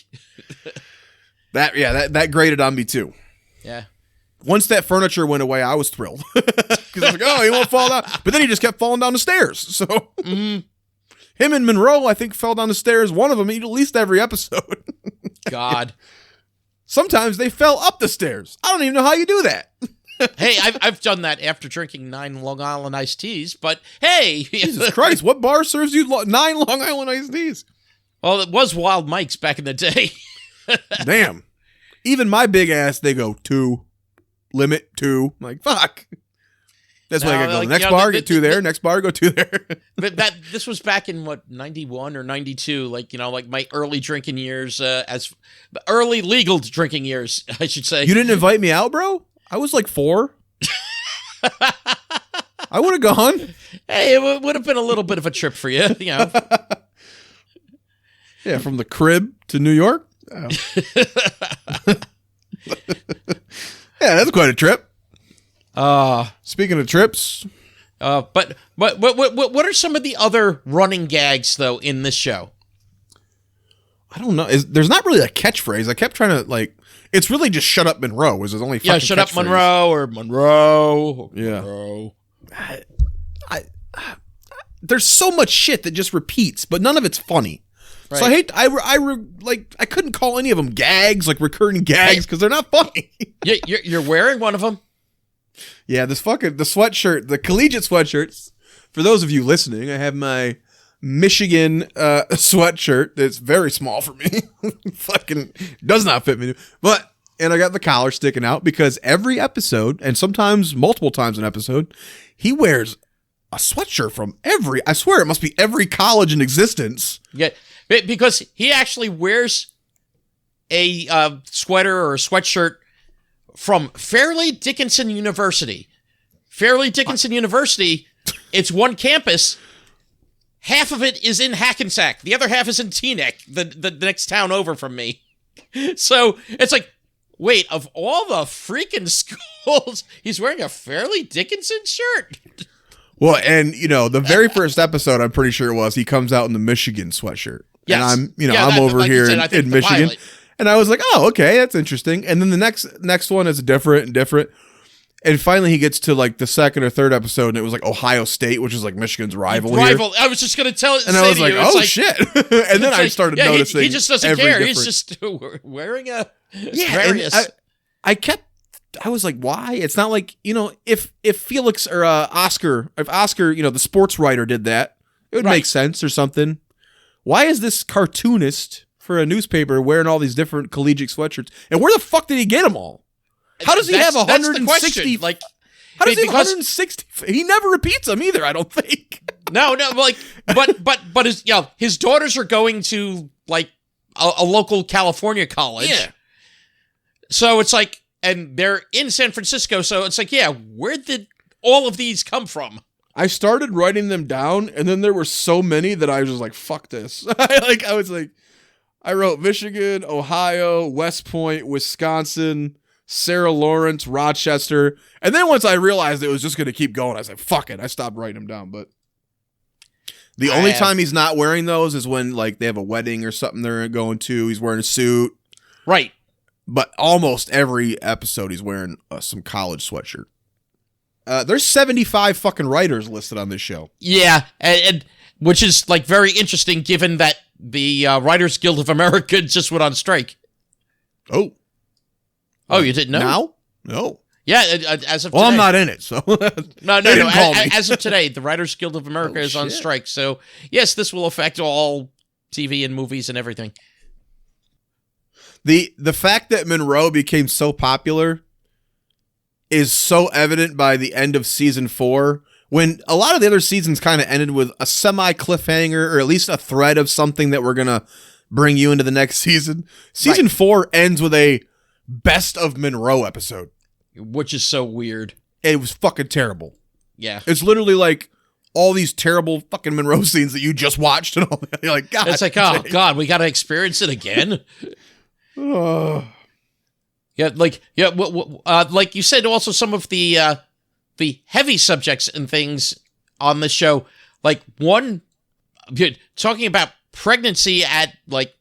Speaker 2: That grated on me too.
Speaker 1: Yeah.
Speaker 2: Once that furniture went away, I was thrilled. Because I was like, oh, he won't fall down. But then he just kept falling down the stairs. So him and Monroe, I think, fell down the stairs. One of them at least every episode.
Speaker 1: God.
Speaker 2: Sometimes they fell up the stairs. I don't even know how you do that.
Speaker 1: Hey, I've done that after drinking 9 Long Island iced teas, but hey.
Speaker 2: Jesus Christ, what bar serves you 9 Long Island iced teas?
Speaker 1: Well, it was Wild Mike's back in the day.
Speaker 2: Damn. Even my big ass, they go 2. Limit 2. I'm like, fuck. That's why I gotta go. Next bar, get 2 there. Next bar, go 2 there.
Speaker 1: But this was back in what, 91 or 92, like, you know, like my early drinking years, as early legal drinking years, I should say.
Speaker 2: You didn't invite me out, bro? I was like 4. I would have gone.
Speaker 1: Hey, it would have been a little bit of a trip for you, you know.
Speaker 2: Yeah, from the crib to New York. Oh. Yeah, that's quite a trip. Speaking of trips,
Speaker 1: but what are some of the other running gags though in this show?
Speaker 2: I don't know. There's not really a catchphrase. I kept trying to like. It's really just "Shut up, Monroe." Is his only fucking
Speaker 1: shut up,
Speaker 2: catchphrase.
Speaker 1: Monroe, or Monroe.
Speaker 2: Yeah.
Speaker 1: Monroe.
Speaker 2: There's so much shit that just repeats, but none of it's funny.
Speaker 1: Right.
Speaker 2: So I couldn't call any of them gags, like recurring gags, because they're not funny.
Speaker 1: You're wearing one of them.
Speaker 2: Yeah, the sweatshirt, the collegiate sweatshirts. For those of you listening, I have my Michigan sweatshirt that's very small for me. Fucking does not fit me. And I got the collar sticking out because every episode, and sometimes multiple times an episode, he wears a sweatshirt from I swear it must be every college in existence.
Speaker 1: Yeah, because he actually wears a sweater or a sweatshirt from Fairleigh Dickinson University. Fairleigh Dickinson University, it's one campus. Half of it is in Hackensack. The other half is in Teaneck, the next town over from me. So it's like, wait, of all the freaking schools, he's wearing a Fairleigh Dickinson shirt?
Speaker 2: Well, and, you know, the very first episode, I'm pretty sure it was, he comes out in the Michigan sweatshirt.
Speaker 1: Yes.
Speaker 2: And I'm over
Speaker 1: like
Speaker 2: here
Speaker 1: said,
Speaker 2: in Michigan.
Speaker 1: pilot.
Speaker 2: And I was like, oh, okay, that's interesting. And then the next one is different. And finally he gets to like the second or third episode, and it was like Ohio State, which is like Michigan's rival here.
Speaker 1: I was just going to tell it.
Speaker 2: And I was like, oh, shit. And then I started noticing.
Speaker 1: He just doesn't care. He's just wearing a...
Speaker 2: Yeah, I kept I was like, why? It's not like, if Felix or Oscar, the sports writer did that, it would make sense or something. Why is this cartoonist for a newspaper wearing all these different collegiate sweatshirts? And where the fuck did he get them all? How does he have 160?
Speaker 1: Like,
Speaker 2: how does he have 160? He never repeats them either, I don't think.
Speaker 1: No, like, but his daughters are going to like a local California college.
Speaker 2: Yeah.
Speaker 1: So it's like, and they're in San Francisco, so it's like, where did all of these come from?
Speaker 2: I started writing them down, and then there were so many that I was just like, fuck this. I wrote Michigan, Ohio, West Point, Wisconsin, Sarah Lawrence, Rochester. And then once I realized it was just going to keep going, I was like, fuck it. I stopped writing them down. But the only time he's not wearing those is when like they have a wedding or something they're going to. He's wearing a suit.
Speaker 1: Right.
Speaker 2: But almost every episode he's wearing some college sweatshirt. There's 75 fucking writers listed on this show.
Speaker 1: Yeah, and which is like very interesting given that the Writers Guild of America just went on strike.
Speaker 2: Oh,
Speaker 1: you didn't know?
Speaker 2: Now? No.
Speaker 1: Yeah, as of today.
Speaker 2: Well, I'm not in it, so.
Speaker 1: No. As of today, the Writers Guild of America is on strike. So, yes, this will affect all TV and movies and everything.
Speaker 2: The fact that Monroe became so popular is so evident by the end of season 4, when a lot of the other seasons kind of ended with a semi-cliffhanger or at least a thread of something that we're going to bring you into the next season. Season 4 ends with a Best of Monroe episode.
Speaker 1: Which is so weird.
Speaker 2: It was fucking terrible.
Speaker 1: Yeah.
Speaker 2: It's literally like all these terrible fucking Monroe scenes that you just watched and all that. You're like, God.
Speaker 1: It's like, oh, God, we got to experience it again. Like you said, also some of the heavy subjects and things on the show, like one, talking about pregnancy at like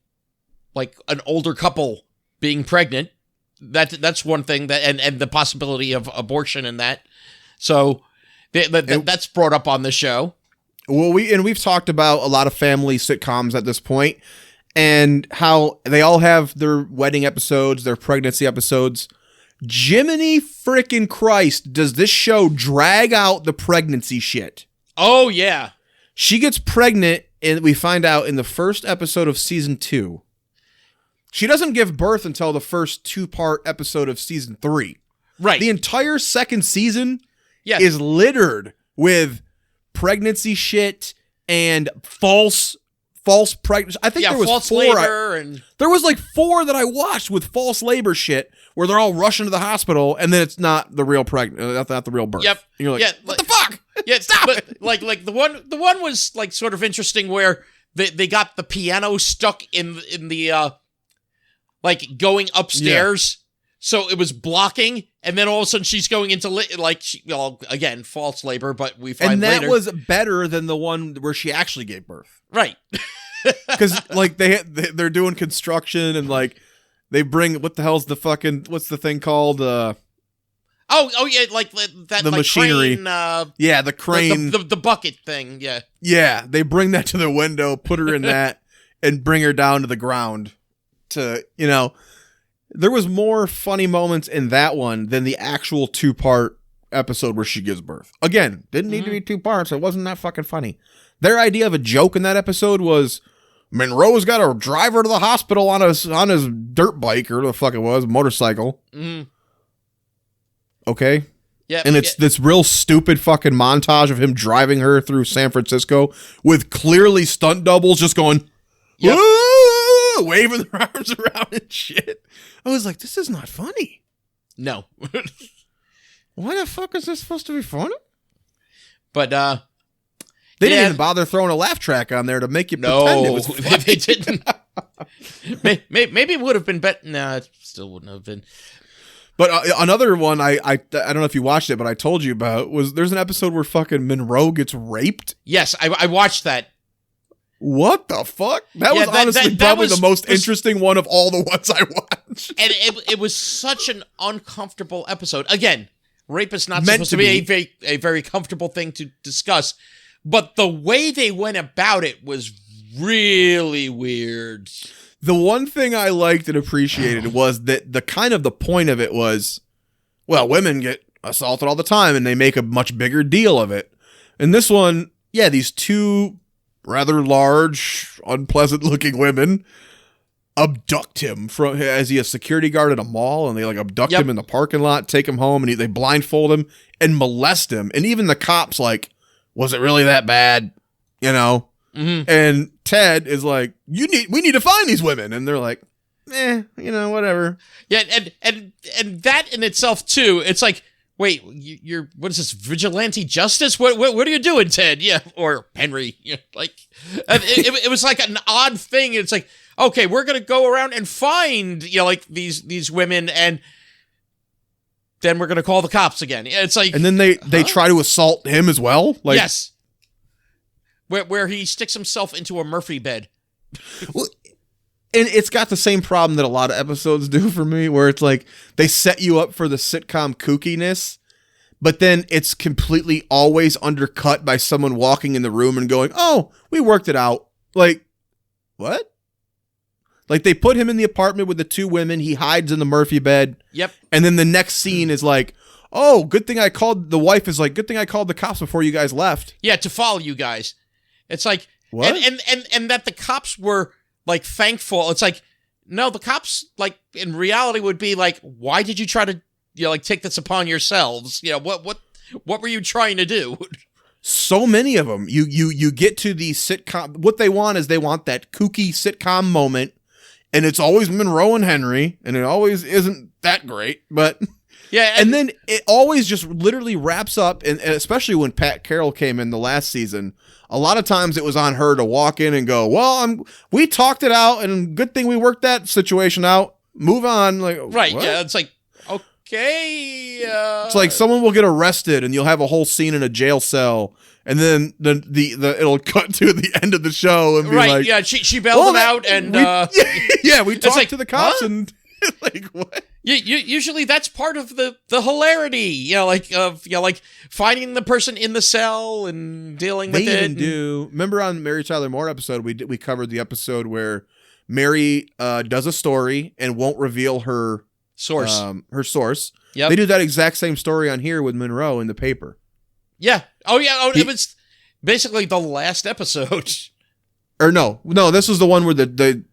Speaker 1: an older couple being pregnant. That's one thing that, and the possibility of abortion in that. So that's brought up on the show.
Speaker 2: Well, we've talked about a lot of family sitcoms at this point, and how they all have their wedding episodes, their pregnancy episodes. Jiminy frickin' Christ, does this show drag out the pregnancy shit?
Speaker 1: Oh, yeah.
Speaker 2: She gets pregnant, and we find out in the first episode of season 2. She doesn't give birth until the first 2-part episode of season 3.
Speaker 1: Right.
Speaker 2: The entire second season is littered with pregnancy shit and false pregnancy. I think there was
Speaker 1: false
Speaker 2: 4.
Speaker 1: labor and
Speaker 2: There was like 4 that I watched with false labor shit where they're all rushing to the hospital and then it's not the real not the real birth.
Speaker 1: Yep.
Speaker 2: And you're like, what the fuck?
Speaker 1: Yeah,
Speaker 2: Stop it.
Speaker 1: Like the one was like sort of interesting where they got the piano stuck in the like going upstairs. Yeah. So it was blocking, and then all of a sudden she's going into again, false labor, but we find
Speaker 2: and that
Speaker 1: later
Speaker 2: was better than the one where she actually gave birth,
Speaker 1: right?
Speaker 2: Because like they're doing construction and like they bring what's the thing called? Oh
Speaker 1: yeah, like that
Speaker 2: the
Speaker 1: like
Speaker 2: machinery.
Speaker 1: Crane,
Speaker 2: the crane,
Speaker 1: the bucket thing.
Speaker 2: Yeah. They bring that to the window, put her in that, and bring her down to the ground. There was more funny moments in that one than the actual 2-part episode where she gives birth. Again, didn't need to be 2 parts. It wasn't that fucking funny. Their idea of a joke in that episode was Monroe's got to drive her to the hospital on his dirt bike or whatever the fuck it was, motorcycle.
Speaker 1: Mm.
Speaker 2: Okay.
Speaker 1: Yeah.
Speaker 2: And it's this real stupid fucking montage of him driving her through San Francisco with clearly stunt doubles just going,
Speaker 1: yep.
Speaker 2: Waving their arms around and shit. I was like, this is not funny.
Speaker 1: No.
Speaker 2: Why the fuck is this supposed to be funny?
Speaker 1: But
Speaker 2: they didn't even bother throwing a laugh track on there to make you pretend it was funny.
Speaker 1: They didn't. Maybe it would have been better. Nah, it still wouldn't have been.
Speaker 2: But another one I don't know if you watched it, but I told you about was there's an episode where fucking Monroe gets raped.
Speaker 1: Yes, I watched that.
Speaker 2: What the fuck? That was honestly probably the most interesting one of all the ones I watched.
Speaker 1: And it was such an uncomfortable episode. Again, rape is not supposed to be a very comfortable thing to discuss, but the way they went about it was really weird.
Speaker 2: The one thing I liked and appreciated was that the point of it was well, women get assaulted all the time, and they make a much bigger deal of it. In this one, yeah, these two rather large, unpleasant-looking women abduct him from as he a security guard at a mall, and they like abduct him in the parking lot, take him home, and they blindfold him and molest him. And even the cops like, was it really that bad? You know? Mm-hmm. And Ted is like, we need to find these women, and they're like, whatever.
Speaker 1: Yeah, and that in itself too, it's like, wait, you're what is this, vigilante justice? What are you doing, Ted? Yeah, or Henry? Yeah, like it was like an odd thing. It's like, okay, we're gonna go around and find like these women, and then we're gonna call the cops again. It's like,
Speaker 2: and then they try to assault him as well. Like,
Speaker 1: yes. Where he sticks himself into a Murphy bed.
Speaker 2: Well, and it's got the same problem that a lot of episodes do for me, where it's like they set you up for the sitcom kookiness, but then it's completely always undercut by someone walking in the room and going, "Oh, we worked it out." Like, what? Like, they put him in the apartment with the two women. He hides in the Murphy bed.
Speaker 1: Yep.
Speaker 2: And then the next scene is like, "Oh, good thing I called." The wife is like, "Good thing I called the cops before you guys left."
Speaker 1: Yeah, to follow you guys. It's like,
Speaker 2: what?
Speaker 1: And that the cops were like thankful. It's like, no, the cops like in reality would be like, why did you try to like take this upon yourselves? What were you trying to do?
Speaker 2: So many of them. You get to the sitcom. What they want is they want that kooky sitcom moment, and it's always Monroe and Henry, and it always isn't that great, but.
Speaker 1: Yeah,
Speaker 2: and then it always just literally wraps up, and especially when Pat Carroll came in the last season, a lot of times it was on her to walk in and go, "Well, we talked it out, and good thing we worked that situation out. Move on." Like,
Speaker 1: right?
Speaker 2: what?
Speaker 1: Yeah, it's like, okay.
Speaker 2: It's like someone will get arrested, and you'll have a whole scene in a jail cell, and then the it'll cut to the end of the show and be
Speaker 1: right.
Speaker 2: Like,
Speaker 1: yeah, she bailed him out, and
Speaker 2: we talked
Speaker 1: like,
Speaker 2: to the cops,
Speaker 1: huh?
Speaker 2: and like what?
Speaker 1: Usually that's part of the hilarity, like finding the person in the cell and dealing with it.
Speaker 2: They even do. Remember on Mary Tyler Moore episode, we covered the episode where Mary does a story and won't reveal her
Speaker 1: source.
Speaker 2: Yep. They do that exact same story on here with Monroe in the paper.
Speaker 1: Yeah. Oh yeah. It was basically the last episode.
Speaker 2: Or no, this was the one where the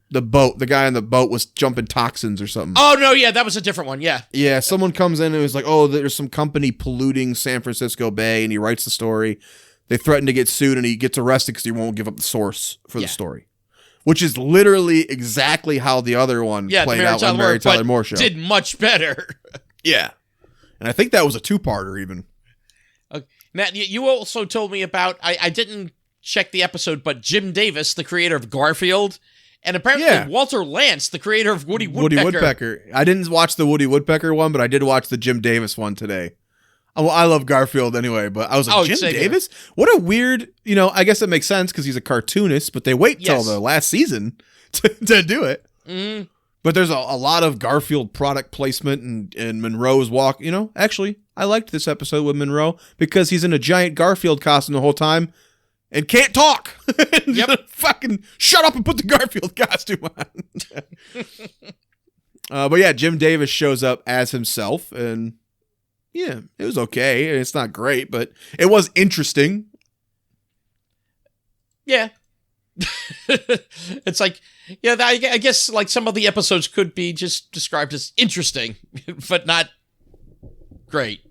Speaker 2: guy on the boat was jumping toxins or something.
Speaker 1: Oh, no, yeah, that was a different one, yeah.
Speaker 2: Yeah, someone comes in and was like, "Oh, there's some company polluting San Francisco Bay," and he writes the story. They threaten to get sued, and he gets arrested because he won't give up the source for the story. Which is literally exactly how the other one played out on Mary Tyler Moore show.
Speaker 1: Did much better.
Speaker 2: Yeah. And I think that was a two-parter even.
Speaker 1: Matt, you also told me about, I didn't check the episode, but Jim Davis, the creator of Garfield, and apparently Walter Lantz, the creator of Woody Woodpecker.
Speaker 2: I didn't watch the Woody Woodpecker one, but I did watch the Jim Davis one today. Well, I love Garfield anyway, but I was like, Jim Davis? What a weird, I guess it makes sense because he's a cartoonist, but they wait till the last season to do it.
Speaker 1: Mm.
Speaker 2: But there's a lot of Garfield product placement and Monroe's walk. Actually, I liked this episode with Monroe because he's in a giant Garfield costume the whole time and can't talk.
Speaker 1: Yep.
Speaker 2: Fucking shut up and put the Garfield costume on. But yeah, Jim Davis shows up as himself, and yeah, it was okay. It's not great, but it was interesting.
Speaker 1: Yeah. It's like, I guess like some of the episodes could be just described as interesting, but not great.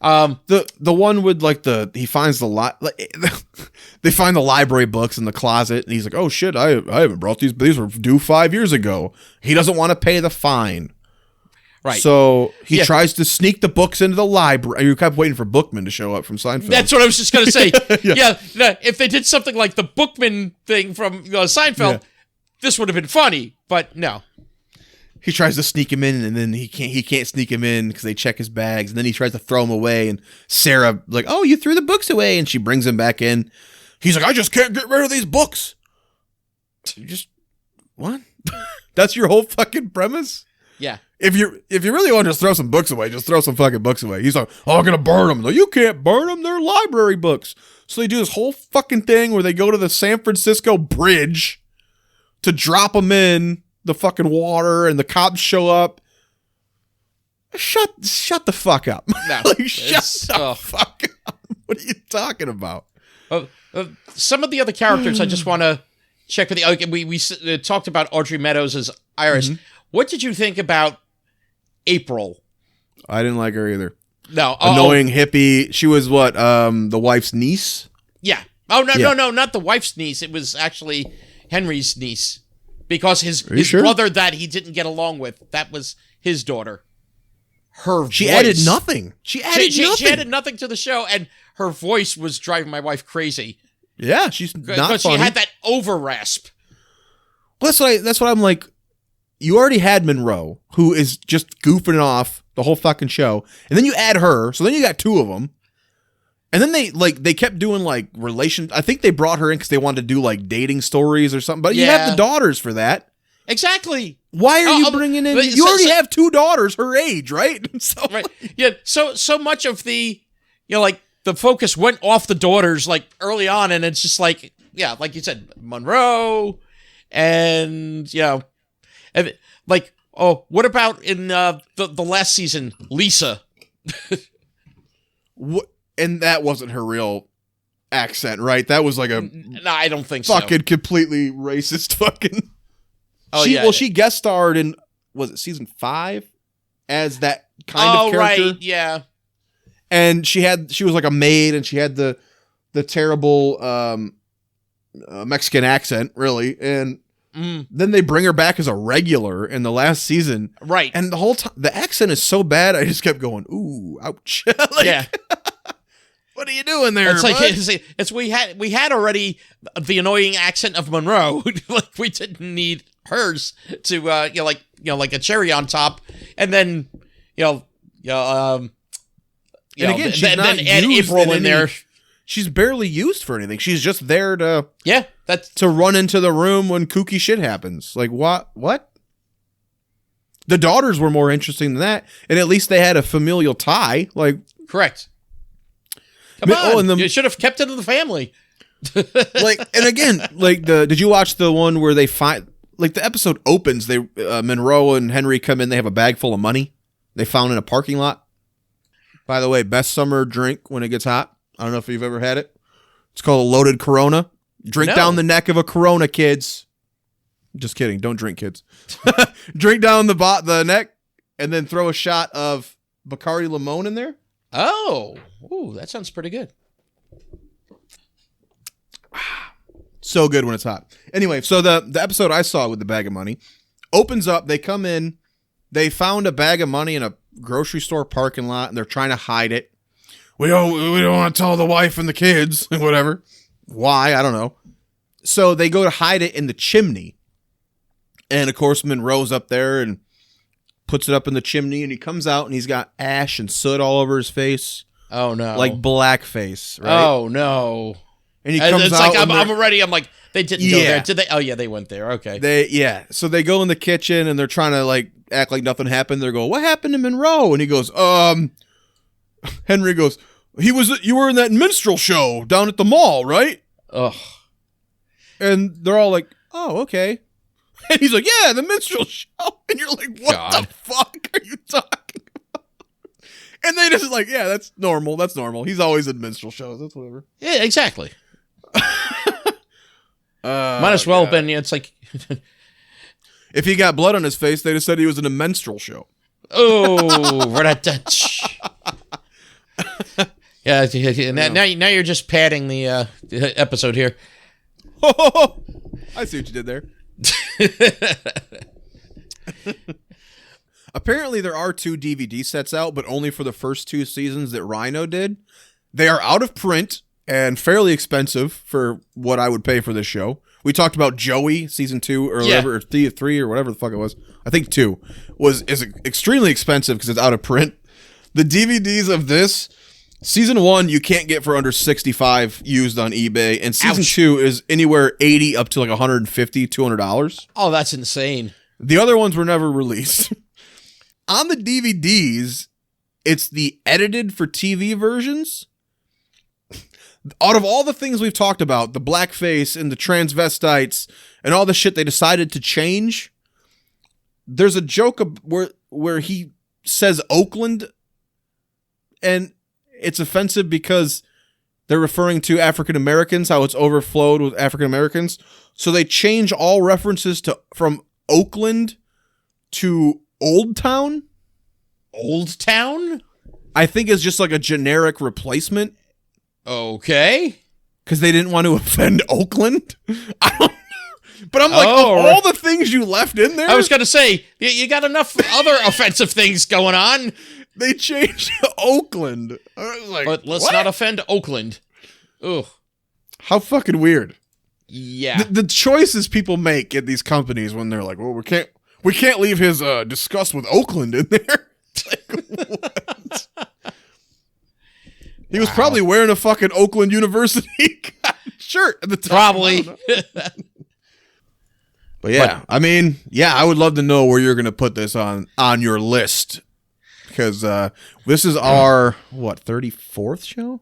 Speaker 2: The one with like he finds they find the library books in the closet, and he's like, "Oh shit, I haven't brought these, but these were due 5 years ago." He doesn't want to pay the fine.
Speaker 1: Right.
Speaker 2: So he tries to sneak the books into the library. You kept waiting for Bookman to show up from Seinfeld.
Speaker 1: That's what I was just going to say. If they did something like the Bookman thing from Seinfeld, this would have been funny, but no.
Speaker 2: He tries to sneak him in, and then he can't sneak him in because they check his bags, and then he tries to throw him away, and Sarah like, "Oh, you threw the books away," and she brings him back in. He's like, "I just can't get rid of these books." You just what? That's your whole fucking premise?
Speaker 1: Yeah.
Speaker 2: If you really want to just throw some books away, just throw some fucking books away. He's like, "Oh, I'm gonna burn them." Like, you can't burn them; they're library books. So they do this whole fucking thing where they go to the San Francisco Bridge to drop them in the fucking water, and the cops show up, Shut the fuck up.
Speaker 1: No,
Speaker 2: shut the fuck up. What are you talking about?
Speaker 1: Some of the other characters I just want to check with you. Okay, we talked about Audrey Meadows as Iris.
Speaker 2: Mm-hmm.
Speaker 1: What did you think about April?
Speaker 2: I didn't like her either.
Speaker 1: No.
Speaker 2: Annoying hippie. She was what? The wife's niece?
Speaker 1: Yeah. Oh, no,
Speaker 2: Yeah.
Speaker 1: no, not the wife's niece. It was actually Henry's niece. Because his
Speaker 2: sure?
Speaker 1: brother that he didn't get along with, that was his daughter. Her
Speaker 2: She
Speaker 1: voice.
Speaker 2: added nothing. She added nothing.
Speaker 1: She added nothing to the show, and her voice was driving my wife crazy.
Speaker 2: Yeah, she's not
Speaker 1: Because
Speaker 2: funny.
Speaker 1: she had that over rasp.
Speaker 2: That's what I'm like. You already had Monroe, who is just goofing off the whole fucking show, and then you add her, so then you got two of them. And then they kept doing like I think they brought her in because they wanted to do like dating stories or something. But you have the daughters for that.
Speaker 1: Exactly.
Speaker 2: Why are you bringing in? You already have two daughters her age, right? So,
Speaker 1: right. Yeah. So much of the, like the focus went off the daughters like early on, and it's just like, yeah, like you said, Monroe, and like, oh, what about in the last season, Lisa?
Speaker 2: What? And that wasn't her real accent, right? That was like a
Speaker 1: no, I don't think
Speaker 2: fucking completely racist fucking.
Speaker 1: Oh,
Speaker 2: She guest starred in, was it season 5 as that kind of character?
Speaker 1: Oh, right, yeah.
Speaker 2: And she was like a maid, and she had the terrible Mexican accent, really. And then they bring her back as a regular in the last season,
Speaker 1: right?
Speaker 2: And the whole time the accent is so bad, I just kept going, "Ooh, ouch!" Like, yeah. What are you doing there?
Speaker 1: It's like we had already the annoying accent of Monroe. Like we didn't need hers to like a cherry on top, and then
Speaker 2: and again, she's
Speaker 1: then
Speaker 2: not
Speaker 1: add
Speaker 2: used
Speaker 1: April in there.
Speaker 2: She's barely used for anything. She's just there to
Speaker 1: to
Speaker 2: run into the room when kooky shit happens. Like what? The daughters were more interesting than that, and at least they had a familial tie. Like
Speaker 1: correct. Come on, you should have kept it in the family.
Speaker 2: Like, and again, like did you watch the one where they find, like the episode opens, they Monroe and Henry come in, they have a bag full of money they found in a parking lot. By the way, best summer drink when it gets hot. I don't know if you've ever had it. It's called a loaded Corona. Drink down the neck of a Corona, kids. Just kidding. Don't drink, kids. Drink down the neck and then throw a shot of Bacardi Limon in there.
Speaker 1: Oh, ooh, that sounds pretty good.
Speaker 2: So good when it's hot. Anyway, so the episode I saw with the bag of money opens up. They come in. They found a bag of money in a grocery store parking lot, and they're trying to hide it. We don't want to tell the wife and the kids, whatever. Why? I don't know. So they go to hide it in the chimney. And of course, Monroe's up there and puts it up in the chimney, and he comes out and he's got ash and soot all over his face.
Speaker 1: Oh no.
Speaker 2: Like blackface, right?
Speaker 1: Oh no.
Speaker 2: And he comes
Speaker 1: it's
Speaker 2: out.
Speaker 1: Like I'm like, they didn't go there. Did they? Oh yeah, they went there. Okay.
Speaker 2: So they go in the kitchen and they're trying to like act like nothing happened. They're going, "What happened to Monroe?" And he goes, Henry goes, you were in that minstrel show down at the mall, right?
Speaker 1: Ugh.
Speaker 2: And they're all like, "Oh, okay." And he's like, "Yeah, the minstrel show." And you're like, "What the fuck are you talking about?" And they just like, "Yeah, that's normal. That's normal. He's always in minstrel shows. That's whatever."
Speaker 1: Yeah, exactly. Might as well have been. It's like
Speaker 2: if he got blood on his face, they just said he was in a minstrel show.
Speaker 1: Oh, yeah. Now you're just padding the episode here.
Speaker 2: I see what you did there. Apparently, there are 2 DVD sets out, but only for the first 2 seasons that Rhino did. They are out of print and fairly expensive for what I would pay for this show. We talked about Joey season 2 or whatever, or 3 or whatever the fuck it was. I think 2 is extremely expensive because it's out of print. The DVDs of this season 1 you can't get for under $65 used on eBay, and season 2 is anywhere $80 up to like $150, $200.
Speaker 1: Oh, that's insane.
Speaker 2: The other ones were never released. On the DVDs, it's the edited for TV versions. Out of all the things we've talked about, the blackface and the transvestites and all the shit they decided to change, there's a joke where he says Oakland, and it's offensive because they're referring to African Americans, how it's overflowed with African Americans. So they change all references from Oakland to Old Town.
Speaker 1: Old Town?
Speaker 2: I think it's just like a generic replacement.
Speaker 1: Okay.
Speaker 2: Because they didn't want to offend Oakland. I don't know. But I'm like, all the things you left in there.
Speaker 1: I was going to say, you got enough other offensive things going on.
Speaker 2: They changed Oakland. I was like,
Speaker 1: but let's not offend Oakland. Ugh.
Speaker 2: How fucking weird.
Speaker 1: Yeah.
Speaker 2: The choices people make at these companies when they're like, well, we can't leave his disgust with Oakland in there. Like, what? He was probably wearing a fucking Oakland University shirt at the time.
Speaker 1: Probably.
Speaker 2: But yeah, I mean, I would love to know where you're going to put this on your list. Because this is our, 34th show?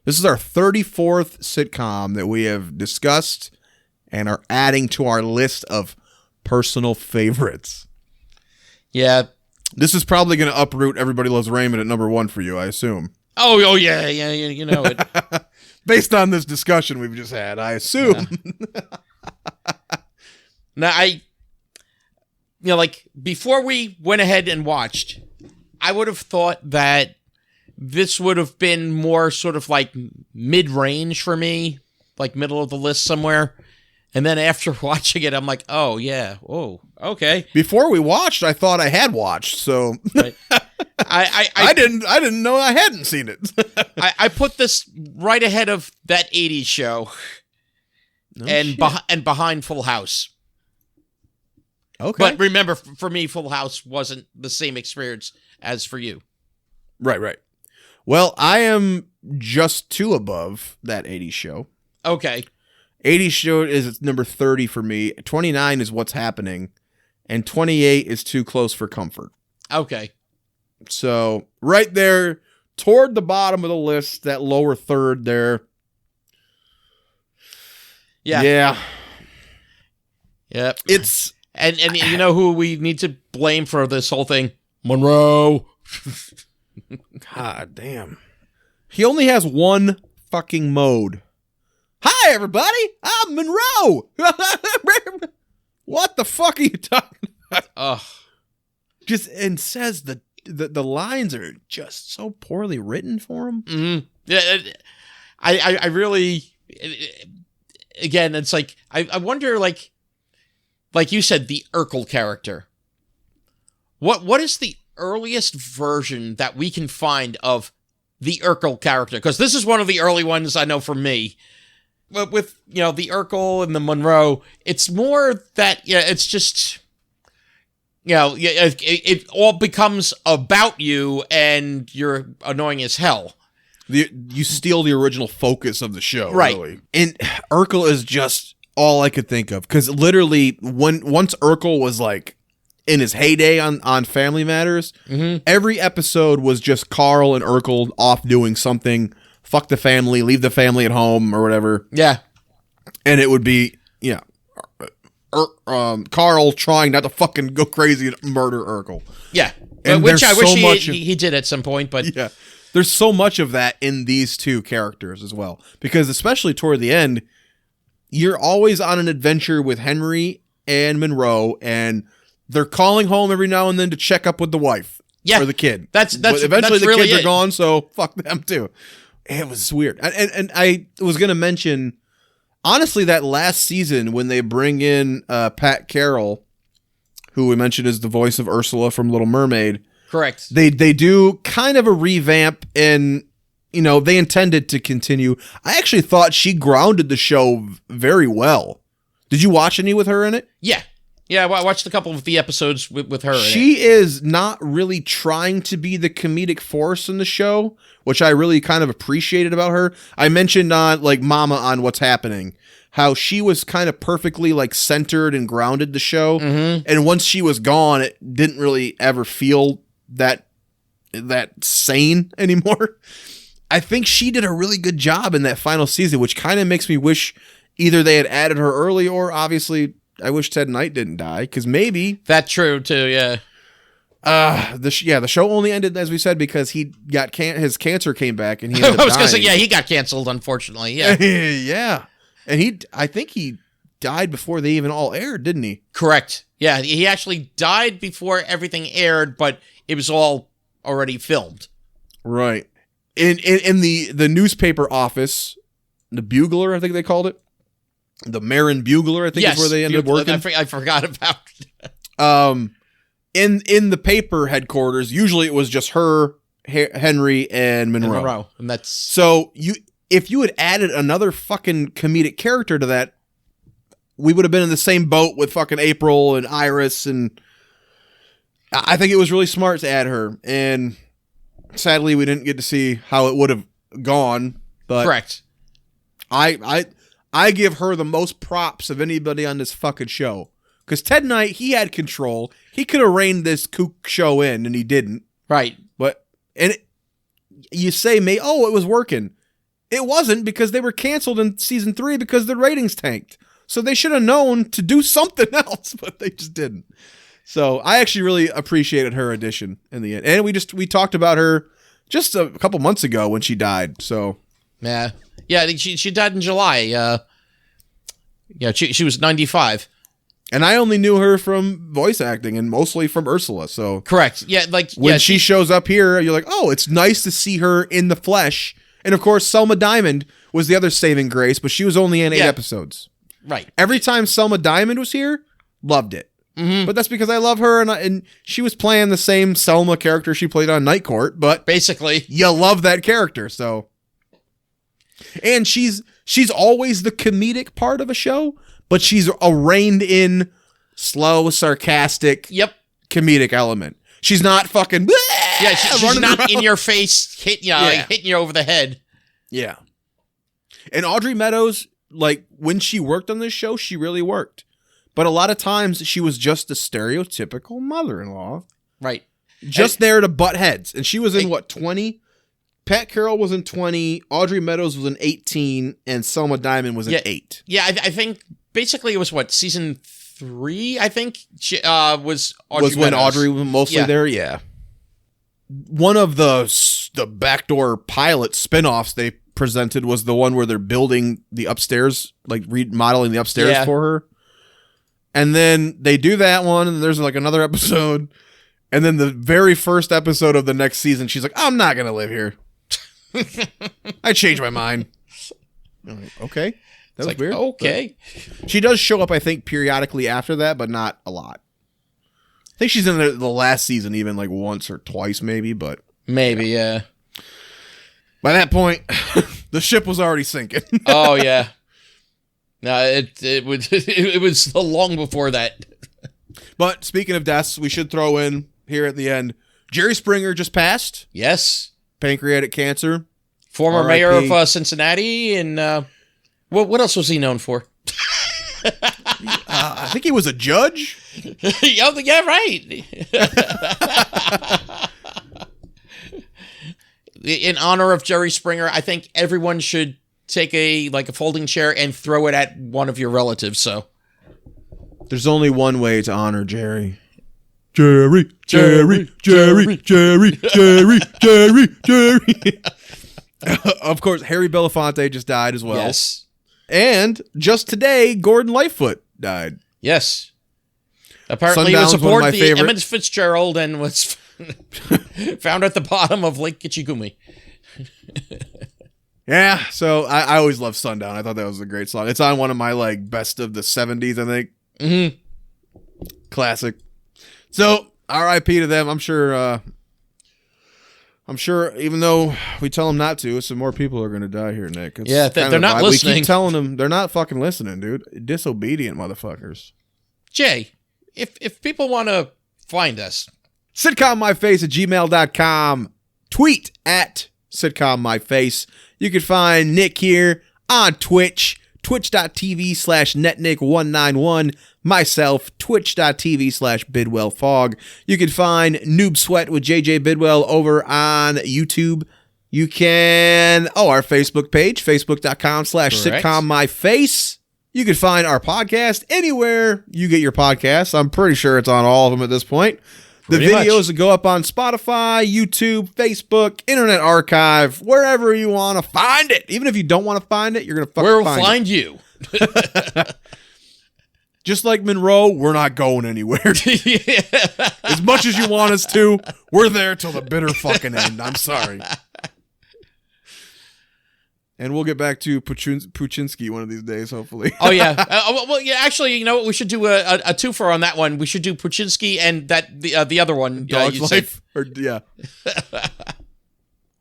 Speaker 2: This is our 34th sitcom that we have discussed and are adding to our list of personal favorites.
Speaker 1: Yeah.
Speaker 2: This is probably going to uproot Everybody Loves Raymond at number 1 for you, I assume.
Speaker 1: Oh yeah, you know it.
Speaker 2: Based on this discussion we've just had, I assume.
Speaker 1: Now, like, before we went ahead and watched, I would have thought that this would have been more sort of like mid-range for me, like middle of the list somewhere. And then after watching it, I'm like, oh, yeah. Oh, okay.
Speaker 2: Before we watched, I thought I had watched, so
Speaker 1: Right.
Speaker 2: I didn't know I hadn't seen it.
Speaker 1: I put this right ahead of that 80s show and behind Full House.
Speaker 2: Okay.
Speaker 1: But remember, for me, Full House wasn't the same experience as for you.
Speaker 2: Right. Well, I am just 2 above that 80s show.
Speaker 1: Okay.
Speaker 2: 80s show is number 30 for me. 29 is What's Happening. And 28 is Too Close for Comfort.
Speaker 1: Okay.
Speaker 2: So, right there, toward the bottom of the list, that lower third there.
Speaker 1: Yeah.
Speaker 2: It's...
Speaker 1: And you know who we need to blame for this whole thing? Monroe.
Speaker 2: God damn. He only has one fucking mode. Hi, everybody. I'm Monroe. What the fuck are you talking about?
Speaker 1: Ugh.
Speaker 2: And says the lines are just so poorly written for him.
Speaker 1: Mm-hmm. Yeah, I really, again, it's like, I wonder, like you said, the Urkel character. What is the earliest version that we can find of the Urkel character? Because this is one of the early ones I know for me. But with, the Urkel and the Monroe, it's more that, it's just, it all becomes about you and you're annoying as hell.
Speaker 2: You steal the original focus of the show,
Speaker 1: right?
Speaker 2: Really. And Urkel is just all I could think of, because literally once Urkel was like in his heyday on Family Matters, every episode was just Carl and Urkel off doing something. Fuck the family, leave the family at home or whatever.
Speaker 1: Yeah, and
Speaker 2: it would be Carl trying not to fucking go crazy and murder Urkel.
Speaker 1: Yeah,
Speaker 2: and
Speaker 1: which I wish he did at some point, but
Speaker 2: yeah, there's so much of that in these two characters as well, because especially toward the end, you're always on an adventure with Henry and Monroe, and they're calling home every now and then to check up with the wife or the kid.
Speaker 1: But eventually
Speaker 2: that's
Speaker 1: the
Speaker 2: really kids
Speaker 1: it.
Speaker 2: are gone, so fuck them too. It was weird. And I was going to mention, honestly, that last season when they bring in Pat Carroll, who we mentioned is the voice of Ursula from Little Mermaid.
Speaker 1: Correct.
Speaker 2: They do kind of a revamp, and they intended to continue. I actually thought she grounded the show very well. Did you watch any with her in it?
Speaker 1: Yeah. Yeah, I watched a couple of the episodes with her.
Speaker 2: She is not really trying to be the comedic force in the show, which I really kind of appreciated about her. I mentioned on Mama on What's Happening, how she was kind of perfectly centered and grounded the show. Mm-hmm. And once she was gone, it didn't really ever feel that sane anymore. I think she did a really good job in that final season, which kind of makes me wish either they had added her early, or obviously I wish Ted Knight didn't die, because maybe...
Speaker 1: That's true, too, yeah.
Speaker 2: The show only ended, as we said, because he got his cancer came back and he ended up
Speaker 1: I was going to say,
Speaker 2: dying.
Speaker 1: he got canceled, unfortunately. Yeah.
Speaker 2: Yeah. And I think he died before they even all aired, didn't he?
Speaker 1: Correct. Yeah, he actually died before everything aired, but it was all already filmed.
Speaker 2: Right. In the newspaper office, the Bugler, I think they called it. The Marin Bugler, I think is where they ended up working.
Speaker 1: I forgot about
Speaker 2: in the paper headquarters, usually it was just her, Henry, and Monroe.
Speaker 1: And that's
Speaker 2: So if you had added another fucking comedic character to that, we would have been in the same boat with fucking April and Iris, and I think it was really smart to add her. And sadly, we didn't get to see how it would have gone. But
Speaker 1: correct.
Speaker 2: I give her the most props of anybody on this fucking show. Because Ted Knight, he had control. He could have reined this kook show in, and he didn't.
Speaker 1: Right.
Speaker 2: You say, it was working. It wasn't, because they were canceled in season 3 because the ratings tanked. So they should have known to do something else, but they just didn't. So I actually really appreciated her addition in the end. And we talked about her just a couple months ago when she died. So
Speaker 1: yeah. She died in July. She was 95.
Speaker 2: And I only knew her from voice acting and mostly from Ursula. So
Speaker 1: correct. Yeah,
Speaker 2: when she shows up here, you're like, oh, it's nice to see her in the flesh. And of course, Selma Diamond was the other saving grace, but she was only in 8 episodes.
Speaker 1: Right.
Speaker 2: Every time Selma Diamond was here, loved it. Mm-hmm. But that's because I love her, and she was playing the same Selma character she played on Night Court. But
Speaker 1: basically,
Speaker 2: you love that character. So, and she's always the comedic part of a show, but she's a reined in, slow, sarcastic, comedic element. She's not fucking.
Speaker 1: Yeah, she's not in your face, hitting you over the head.
Speaker 2: Yeah. And Audrey Meadows, like, when she worked on this show, she really worked. But a lot of times, she was just a stereotypical mother-in-law.
Speaker 1: Right.
Speaker 2: Just there to butt heads. And she was in, 20? Pat Carroll was in 20, Audrey Meadows was in 18, and Selma Diamond was in 8.
Speaker 1: Yeah, I think, basically, it was, season 3, I think, was Audrey
Speaker 2: Was when
Speaker 1: Meadows.
Speaker 2: Audrey was mostly there? Yeah. One of the backdoor pilot spinoffs they presented was the one where they're building the upstairs, like remodeling the upstairs for her. And then they do that one, and there's another episode. And then the very first episode of the next season, she's like, I'm not going to live here. I changed my mind. I'm like, okay. That was weird.
Speaker 1: Okay.
Speaker 2: But she does show up, I think, periodically after that, but not a lot. I think she's in the last season even once or twice maybe, but...
Speaker 1: Maybe, yeah.
Speaker 2: By that point, the ship was already sinking.
Speaker 1: Oh, yeah. No, it was long before that.
Speaker 2: But speaking of deaths, we should throw in here at the end, Jerry Springer just passed.
Speaker 1: Yes.
Speaker 2: Pancreatic cancer.
Speaker 1: Former mayor of Cincinnati, and what else was he known for?
Speaker 2: I think he was a judge.
Speaker 1: Yeah, right. In honor of Jerry Springer, I think everyone should take a folding chair and throw it at one of your relatives. So
Speaker 2: there's only one way to honor Jerry.
Speaker 4: Jerry.
Speaker 2: Of course, Harry Belafonte just died as well.
Speaker 1: Yes.
Speaker 2: And just today, Gordon Lightfoot died.
Speaker 1: Yes. Apparently, he was aboard the Emmett Fitzgerald and was found at the bottom of Lake Kichigumi.
Speaker 2: Yeah, so I always loved Sundown. I thought that was a great song. It's on one of my best of the 70s, I think. Mm-hmm. Classic. So, R.I.P. to them. I'm sure even though we tell them not to, some more people are going to die here, Nick. It's
Speaker 1: they're not listening.
Speaker 2: We keep telling them they're not fucking listening, dude. Disobedient motherfuckers.
Speaker 1: Jay, if people want to find us,
Speaker 2: sitcommyface@gmail.com. Tweet at sitcommyface. You can find Nick here on Twitch, twitch.tv/netnick191. Myself, twitch.tv/bidwellfog. You can find Noob Sweat with JJ Bidwell over on YouTube. You can, our Facebook page, facebook.com/sitcommyface. You can find our podcast anywhere you get your podcasts. I'm pretty sure it's on all of them at this point. The
Speaker 1: Pretty
Speaker 2: videos
Speaker 1: much.
Speaker 2: that go up on Spotify, YouTube, Facebook, Internet Archive, wherever you want to find it. Even if you don't want to find it, you're going to fucking
Speaker 1: We'll
Speaker 2: find
Speaker 1: find you.
Speaker 2: it. Just like Monroe, we're not going anywhere. As much as you want us to, we're there till the bitter fucking end. I'm sorry. And we'll get back to Puchinsky one of these days, hopefully.
Speaker 1: Oh yeah. Well, yeah. Actually, you know what? We should do a twofer on that one. We should do Puchinsky and the other one.
Speaker 2: Dog's
Speaker 1: you said.
Speaker 2: Life. Yeah.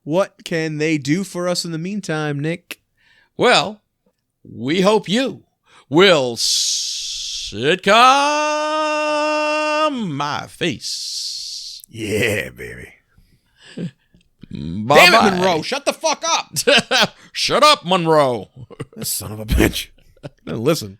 Speaker 2: What can they do for us in the meantime, Nick?
Speaker 1: Well, we hope you will sitcom my face.
Speaker 2: Yeah, baby.
Speaker 1: Bye-bye.
Speaker 2: Damn it, Monroe. Shut the fuck up.
Speaker 1: Shut up, Monroe.
Speaker 2: Son of a bitch. Listen.